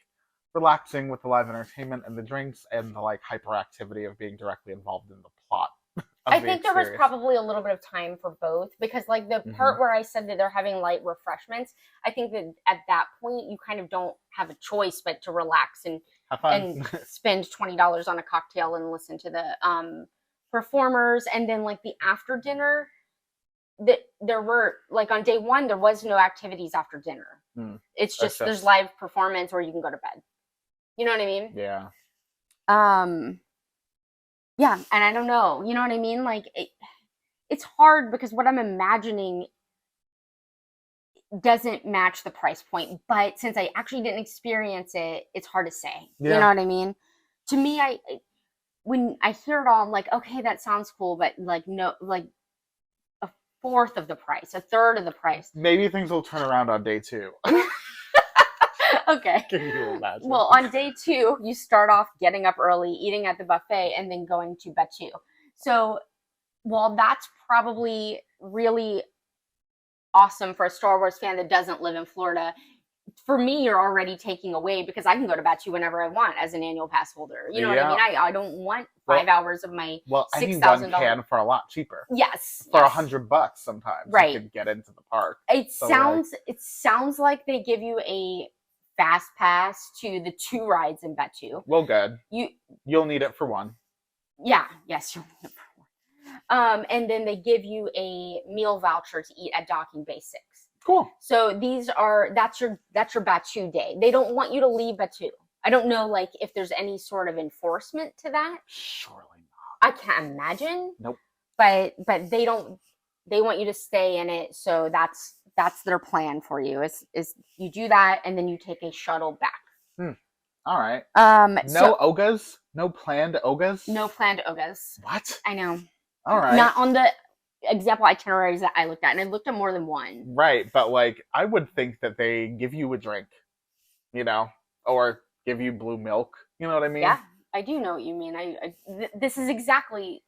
S2: relaxing with the live entertainment and the drinks and the like hyperactivity of being directly involved in the plot of
S1: I
S2: the
S1: think there was
S2: experience.
S1: probably a little bit of time for both because, like, the part where I said that they're having light refreshments, I think that at that point you kind of don't have a choice but to relax and
S2: Have fun.
S1: spend $20 on a cocktail and listen to the performers, and then like the after dinner. That there were like on day one there was no activities after dinner. It's just there's live performance or you can go to bed. You know what I mean?
S2: Yeah.
S1: Yeah, and I don't know. You know what I mean? Like it's hard because what I'm imagining doesn't match the price point, but since I actually didn't experience it, it's hard to say.
S2: Yeah.
S1: You know what I mean? To me, when I hear it all, I'm like, okay, that sounds cool, but like no, like a fourth of the price, a third of the price.
S2: Maybe things will turn around on day 2.
S1: Okay.
S2: Can you imagine?
S1: Well, on day 2, you start off getting up early, eating at the buffet, and then going to Batu. So, while that's probably really awesome for a Star Wars fan that doesn't live in Florida, for me, you're already taking away because I can go to Batu whenever I want as an annual pass holder. You know what I mean? I don't want 5 hours of my $6,000
S2: can for a lot cheaper.
S1: Yes,
S2: for $100 sometimes.
S1: Right,
S2: you could get into the park.
S1: It sounds like they give you a fast pass to the 2 rides in Batu.
S2: Well, good. You'll need it for one.
S1: Yeah. Yes, you'll need it for one. And then they give you a meal voucher to eat at Docking Bay 6.
S2: Cool.
S1: So that's your Batu day. They don't want you to leave Batu. I don't know, like, if there's any sort of enforcement to that.
S2: Surely not.
S1: I can't imagine.
S2: Nope.
S1: But they don't. They want you to stay in it. So that's their plan for you. Is you do that and then you take a shuttle back.
S2: All right.
S1: No
S2: ogas. No planned ogas.
S1: No planned ogas.
S2: What?
S1: I know.
S2: All right.
S1: Not on the example itineraries that I looked at, and I looked at more than one.
S2: Right, but like I would think that they give you a drink, you know, or give you blue milk. You know what I mean?
S1: Yeah, I do know what you mean. This is exactly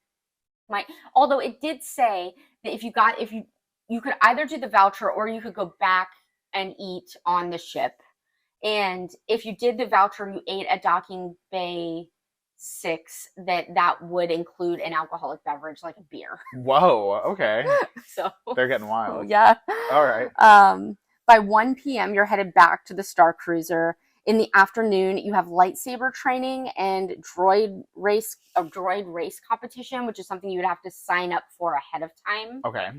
S1: my. Although it did say that if you could either do the voucher or you could go back and eat on the ship, and if you did the voucher, you ate at Docking Bay 6, that would include an alcoholic beverage like a beer.
S2: Whoa, okay.
S1: So
S2: they're getting wild.
S1: Yeah.
S2: All right.
S1: By 1 p.m. you're headed back to the Star Cruiser. In the afternoon, you have lightsaber training and droid race competition, which is something you would have to sign up for ahead of time.
S2: Okay.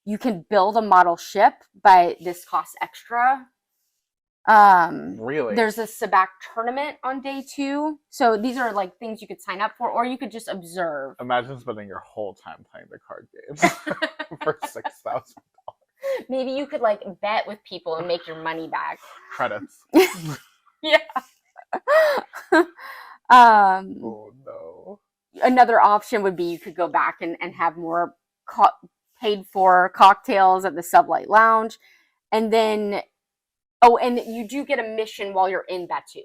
S1: You can build a model ship, but this costs extra.
S2: Really?
S1: There's a Sabak tournament on day 2. So these are like things you could sign up for, or you could just observe.
S2: Imagine spending your whole time playing the card games for $6,000.
S1: Maybe you could like bet with people and make your money back.
S2: Credits.
S1: Yeah.
S2: Oh no.
S1: Another option would be you could go back and have more paid for cocktails at the Sublight Lounge. And then and you do get a mission while you're in Batu.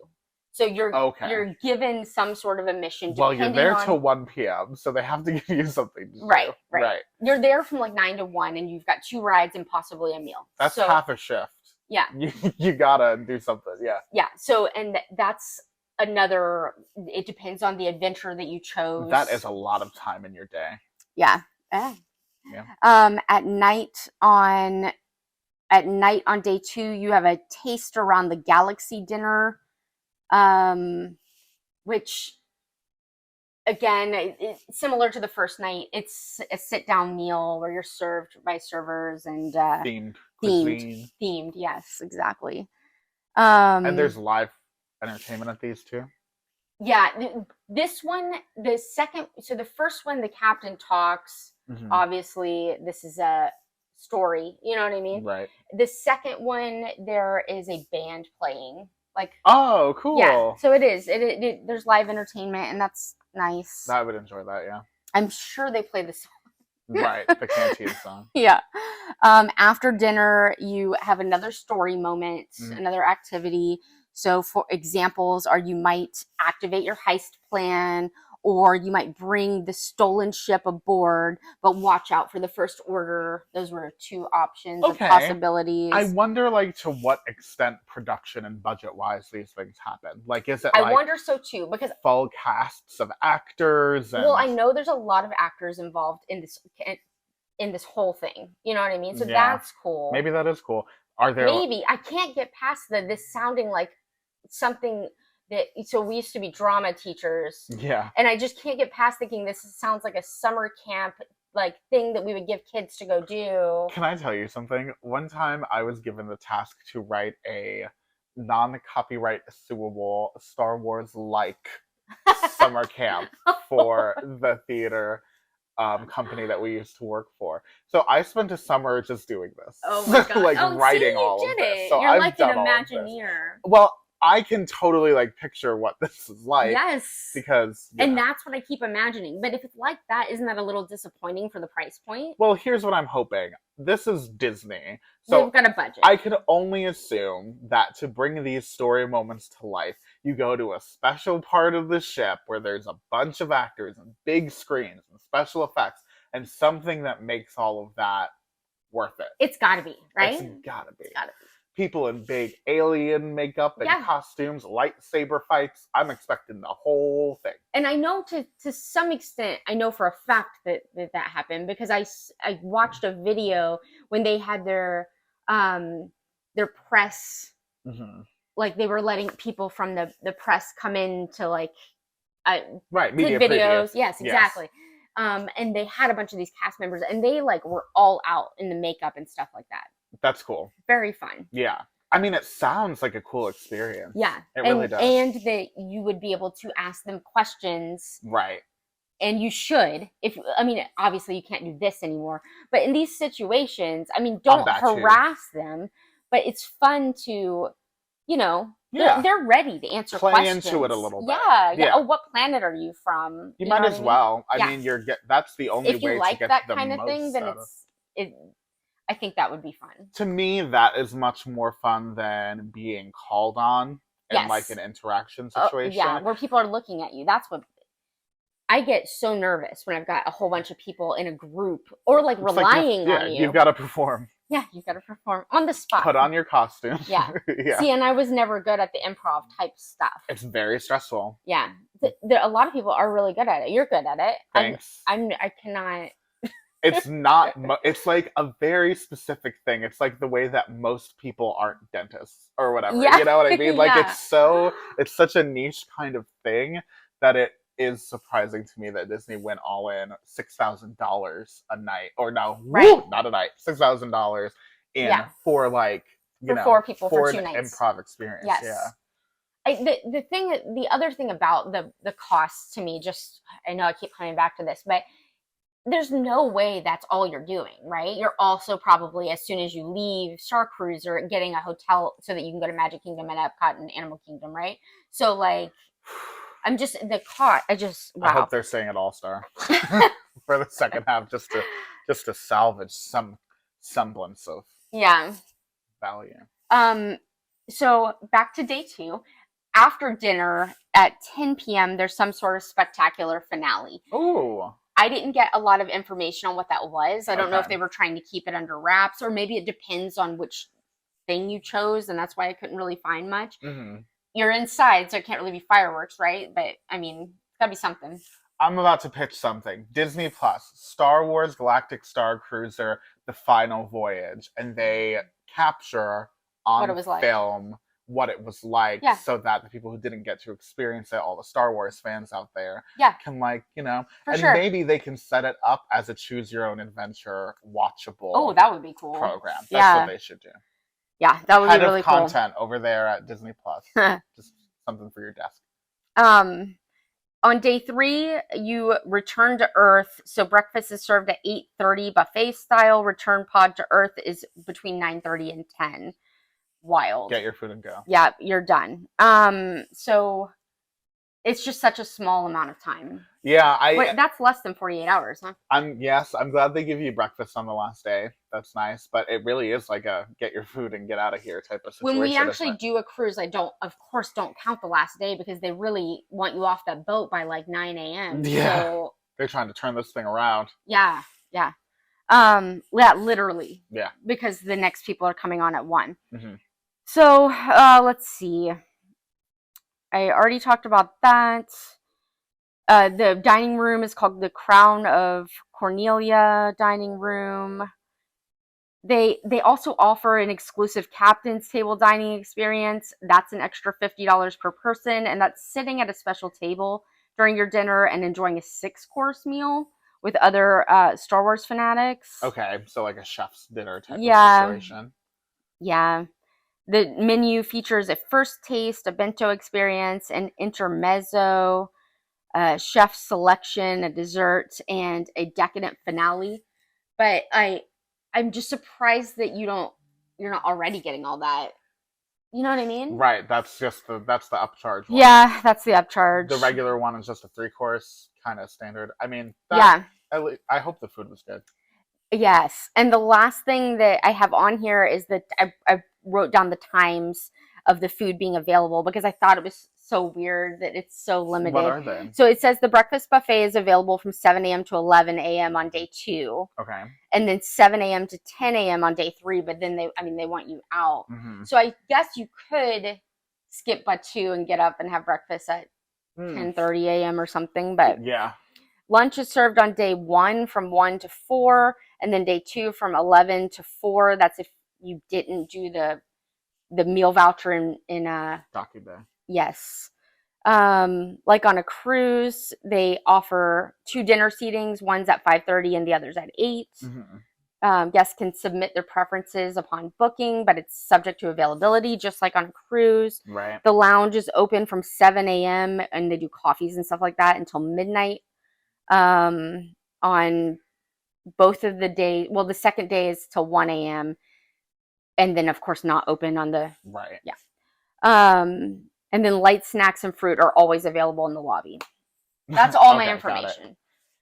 S1: So you're given some sort of a mission.
S2: Well, you're there till 1 p.m., so they have to give you something to do.
S1: Right. You're there from like 9 to 1, and you've got 2 rides and possibly a meal.
S2: That's half a shift.
S1: Yeah.
S2: You gotta do something, yeah.
S1: Yeah, so, and that's another, it depends on the adventure that you chose.
S2: That is a lot of time in your day.
S1: Yeah. At night on day 2, you have a taste around the galaxy dinner, which again, it's similar to the first night. It's a sit-down meal where you're served by servers and
S2: themed cuisine.
S1: Themed, yes, exactly.
S2: And there's live entertainment at these too.
S1: Yeah, this one, the first one, the captain talks. Mm-hmm. Obviously, this is a story. You know what I mean?
S2: Right.
S1: The second one, there is a band playing, Like,
S2: Oh, cool.
S1: yeah, so it is. There's live entertainment, and that's nice.
S2: I would enjoy that, yeah.
S1: I'm sure they play the song.
S2: Right, the canteen song.
S1: Yeah. After dinner, you have another story moment, another activity. So, for examples, you might activate your heist plan, or you might bring the stolen ship aboard, but watch out for the First Order. Those were two options of possibilities.
S2: I wonder, like, to what extent production and budget-wise these things happen. Like, is it
S1: I wonder so too, because
S2: full casts of actors?
S1: Well, I know there's a lot of actors involved in this whole thing. You know what I mean? So that's cool.
S2: Maybe that is cool. Are there?
S1: Maybe I can't get past this sounding like something that. So we used to be drama teachers.
S2: Yeah.
S1: And I just can't get past thinking this sounds like a summer camp like thing that we would give kids to go do.
S2: Can I tell you something? One time I was given the task to write a non-copyright suable Star Wars like summer camp for the theater company that we used to work for. So I spent a summer just doing this.
S1: Oh my god!
S2: Like writing all of this. So
S1: You're
S2: I've
S1: like
S2: done
S1: an
S2: all of this.
S1: Imagineer.
S2: Well, I can totally like picture what this is like.
S1: Yes.
S2: Because
S1: and that's what I keep imagining. But if it's like that, isn't that a little disappointing for the price point?
S2: Well, here's what I'm hoping. This is Disney. So
S1: they've got a budget.
S2: I could only assume that to bring these story moments to life, you go to a special part of the ship where there's a bunch of actors and big screens and special effects and something that makes all of that worth it.
S1: It's gotta be, right?
S2: It's gotta be.
S1: It's gotta be.
S2: People in big alien makeup and costumes, lightsaber fights. I'm expecting the whole thing.
S1: And I know to some extent, I know for a fact that happened because I watched a video when they had their press, like they were letting people from the press come in to like
S2: media
S1: videos. Yes, exactly. Yes. And they had a bunch of these cast members, and they like were all out in the makeup and stuff like that.
S2: That's cool.
S1: Very fun.
S2: Yeah. I mean, it sounds like a cool experience.
S1: Yeah.
S2: It really does.
S1: And that you would be able to ask them questions.
S2: Right.
S1: And you should. Obviously you can't do this anymore. But in these situations, don't harass them. But it's fun to, they're ready to answer questions.
S2: Play into it a little bit.
S1: Yeah. Oh, what planet are you from?
S2: You might as well. I mean, that's the only way to get the most. If you like that kind of thing, then
S1: I think that would be fun.
S2: To me, that is much more fun than being called on in like an interaction situation.
S1: Where people are looking at you. That's what I get so nervous when I've got a whole bunch of people in a group or like relying on you.
S2: You've got to perform.
S1: Yeah, you've got to perform on the spot.
S2: Put on your costume.
S1: Yeah. See, and I was never good at the improv type stuff.
S2: It's very stressful.
S1: Yeah. A lot of people are really good at it. You're good at it.
S2: Thanks.
S1: I cannot.
S2: It's not, it's like a very specific thing. It's like the way that most people aren't dentists or whatever.
S1: Yeah.
S2: You know what I mean? Like it's such a niche kind of thing that it is surprising to me that Disney went all in $6,000 a night, or no, not a night, $6,000 for like, for
S1: 4 people for 2
S2: an
S1: nights.
S2: improv experience.
S1: Yes.
S2: Yeah.
S1: The other thing about the costs to me, I know I keep coming back to this, but there's no way that's all you're doing, right? You're also probably, as soon as you leave Starcruiser, getting a hotel so that you can go to Magic Kingdom and Epcot and Animal Kingdom, right? So like, I
S2: hope they're staying at All Star for the second half, just to salvage some semblance of value.
S1: So back to day 2. After dinner at 10 p.m., there's some sort of spectacular finale.
S2: Ooh.
S1: I didn't get a lot of information on what that was. I don't know if they were trying to keep it under wraps, or maybe it depends on which thing you chose, and that's why I couldn't really find much.
S2: Mm-hmm.
S1: You're inside, so it can't really be fireworks, right? But, it's gotta be something.
S2: I'm about to pitch something. Disney Plus, Star Wars Galactic Starcruiser, The Final Voyage, and they capture on film what it was like, so that the people who didn't get to experience it, all the Star Wars fans out there, can maybe they can set it up as a choose your own adventure watchable.
S1: Oh, that would be cool.
S2: Program. That's what they should do.
S1: Yeah, that would be really cool.
S2: Content over there at Disney Plus. Just something for your desk.
S1: On day 3, you return to Earth. So breakfast is served at 8:30 buffet style. Return pod to Earth is between 9:30 and 10. wild.
S2: Get your food and go.
S1: Yeah, you're done. So it's just such a small amount of time.
S2: Yeah,
S1: Wait, that's less than 48 hours, huh?
S2: I'm glad they give you breakfast on the last day. That's nice, but it really is like a get your food and get out of here type of situation.
S1: When we actually do a cruise, I don't count the last day because they really want you off that boat by like 9 a.m.
S2: Yeah.
S1: So
S2: they're trying to turn this thing around.
S1: yeah. Literally.
S2: Yeah.
S1: Because the next people are coming on at 1.
S2: Mm-hmm.
S1: So, let's see. I already talked about that. The dining room is called the Crown of Cornelia dining room. They also offer an exclusive captain's table dining experience. That's an extra $50 per person, and that's sitting at a special table during your dinner and enjoying a 6-course meal with other Star Wars fanatics.
S2: Okay, so like a chef's dinner type of situation.
S1: Yeah. The menu features a first taste, a bento experience, an intermezzo, a chef selection, a dessert, and a decadent finale. But I'm just surprised that you're not already getting all that. You know what I mean?
S2: Right. That's the upcharge one.
S1: Yeah, that's the upcharge.
S2: The regular one is just a 3-course kind of standard. I mean,
S1: yeah.
S2: I hope the food was good.
S1: Yes, and the last thing that I have on here is that I wrote down the times of the food being available because I thought it was so weird that it's so limited.
S2: What are they?
S1: So it says the breakfast buffet is available from 7 a.m. to 11 a.m. on day 2.
S2: Okay.
S1: And then 7 a.m. to 10 a.m. on day 3, but then they want you out.
S2: Mm-hmm.
S1: So I guess you could skip by 2 and get up and have breakfast at 10:30 a.m. or something, but
S2: yeah.
S1: Lunch is served on day 1 from 1 to 4, and then day 2 from 11 to 4. That's if you didn't do the meal voucher in
S2: Docu Bay.
S1: Yes. Like on a cruise, they offer 2 dinner seatings. One's at 5:30 and the other's at 8.
S2: Mm-hmm.
S1: Guests can submit their preferences upon booking, but it's subject to availability, just like on a cruise.
S2: Right.
S1: The lounge is open from 7 a.m. and they do coffees and stuff like that until midnight. On both of the days, well, the second day is till 1 a.m. and then of course not open on the
S2: right.
S1: Yeah. And then light snacks and fruit are always available in the lobby. That's all my information.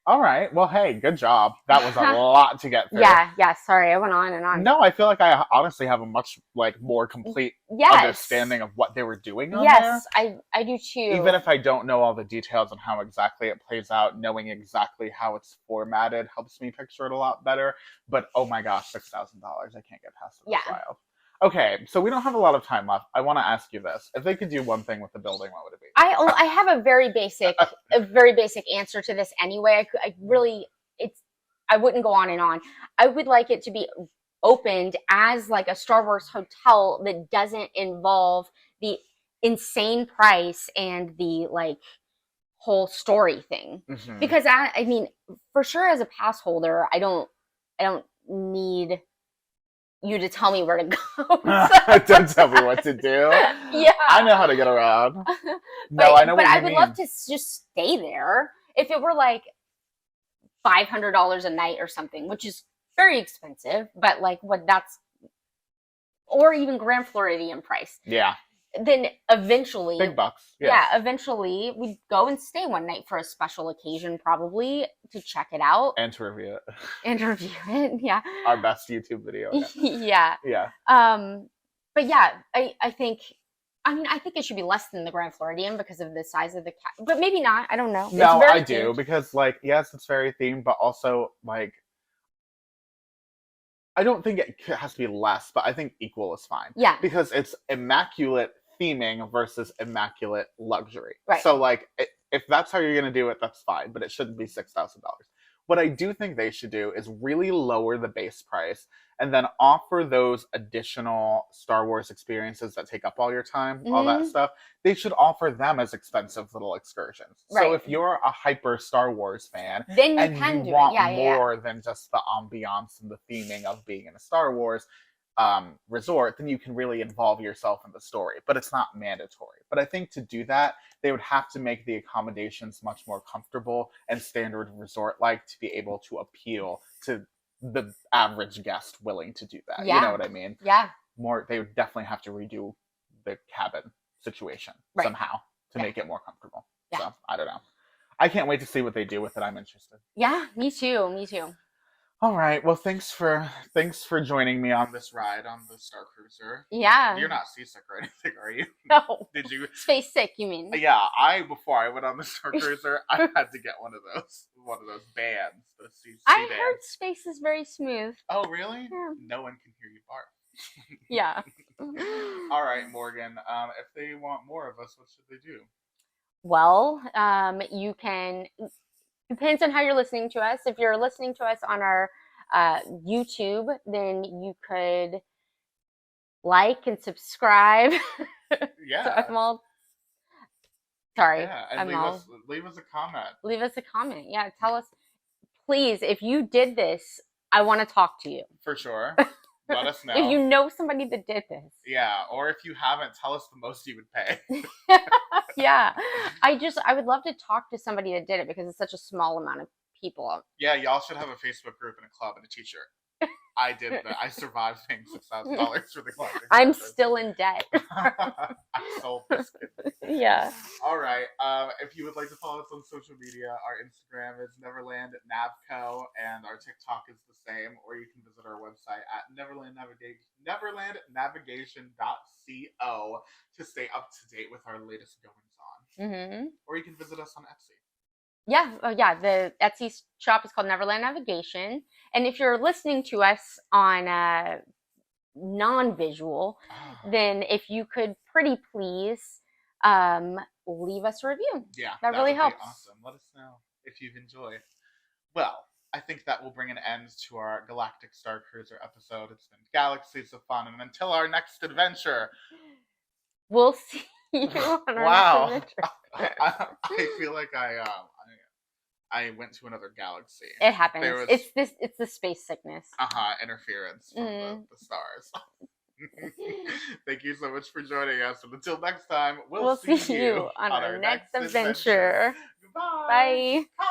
S2: All right. Well, hey, good job. That was a lot to get through.
S1: Yeah. Sorry, I went on and on.
S2: No, I feel like I honestly have a much more complete understanding of what they were doing on there.
S1: Yes, I do too.
S2: Even if I don't know all the details on how exactly it plays out, knowing exactly how it's formatted helps me picture it a lot better. But oh my gosh, $6,000! I can't get past it. That's wild. Okay, so we don't have a lot of time left. I want to ask you this: if they could do one thing with the building, what would it be?
S1: I have a very basic answer to this anyway. I wouldn't go on and on. I would like it to be opened as like a Star Wars hotel that doesn't involve the insane price and the like whole story thing. Mm-hmm. Because I mean, for sure, as a pass holder, I don't need you to tell me where to go.
S2: Don't tell me what to do.
S1: Yeah,
S2: I know how to get around.
S1: But I would love to just stay there. If it were like $500 a night or something, which is very expensive, but like or even Grand Floridian price.
S2: Yeah.
S1: Then eventually,
S2: big bucks. Yes.
S1: Yeah, eventually we'd go and stay one night for a special occasion, probably to check it out
S2: and to review
S1: it. Yeah,
S2: our best YouTube video.
S1: Yeah. But yeah, I think it should be less than the Grand Floridian because of the size of the but maybe not. I don't know.
S2: No, I do because yes, it's very themed, but also I don't think it has to be less, but I think equal is fine.
S1: Yeah,
S2: because it's immaculate theming versus immaculate luxury.
S1: Right.
S2: So if that's how you're going to do it, that's fine, but it shouldn't be $6,000. What I do think they should do is really lower the base price and then offer those additional Star Wars experiences that take up all your time, all that stuff. They should offer them as expensive little excursions. Right. So if you're a hyper Star Wars fan,
S1: then
S2: you want more than just the ambiance and the theming of being in a Star Wars resort, then you can really involve yourself in the story, but it's not mandatory. But I think to do that, they would have to make the accommodations much more comfortable and standard resort-like to be able to appeal to the average guest willing to do that. Yeah. You know what I mean?
S1: Yeah.
S2: they would definitely have to redo the cabin situation
S1: Right.
S2: somehow to
S1: Yeah.
S2: make it more comfortable.
S1: Yeah.
S2: So I don't know. I can't wait to see what they do with it. I'm interested.
S1: Yeah, me too. Me too.
S2: All right. Well, thanks for joining me on this ride on the Star Cruiser.
S1: Yeah.
S2: You're not seasick or anything, are you?
S1: No.
S2: Did you?
S1: Space sick, you mean?
S2: Yeah. Before I went on the Star Cruiser, I had to get one of those bands, those sea
S1: I
S2: bands.
S1: heard space is very smooth.
S2: Oh, really?
S1: Yeah.
S2: No one can hear you bark.
S1: Yeah.
S2: All right, Morgan. If they want more of us, what should they do?
S1: Well, you can, depends on how you're listening to us. If you're listening to us on our YouTube, then you could like and subscribe.
S2: Yeah.
S1: So I'm all sorry.
S2: Yeah, and leave us a comment.
S1: Leave us a comment. Yeah, tell us, please, if you did this, I want to talk to you.
S2: For sure. Let us know.
S1: If you know somebody that did this.
S2: Yeah, or if you haven't, tell us the most you would pay.
S1: Yeah. I would love to talk to somebody that did it because it's such a small amount of people.
S2: Yeah, y'all should have a Facebook group and a club and a t-shirt. I did that. I survived paying $6,000 for the Galactic Starcruiser.
S1: I'm still in debt.
S2: I sold this kid.
S1: Yeah.
S2: All right. If you would like to follow us on social media, our Instagram is Neverland Navco, and our TikTok is the same. Or you can visit our website at neverlandnavigation.co to stay up to date with our latest goings on.
S1: Mm-hmm.
S2: Or you can visit us on Etsy.
S1: Yeah, the Etsy shop is called Neverland Navigation. And if you're listening to us on non-visual, then if you could pretty please leave us a review.
S2: Yeah,
S1: that really
S2: would
S1: helps.
S2: Be awesome. Let us know if you've enjoyed. Well, I think that will bring an end to our Galactic Starcruiser episode. It's been galaxies of fun, and until our next adventure,
S1: we'll see you on our next adventure.
S2: I feel like I went to another galaxy.
S1: It happens. It's the space sickness.
S2: Interference from the stars. Thank you so much for joining us. And until next time, we'll see you
S1: on our next adventure.
S2: Goodbye.
S1: Bye.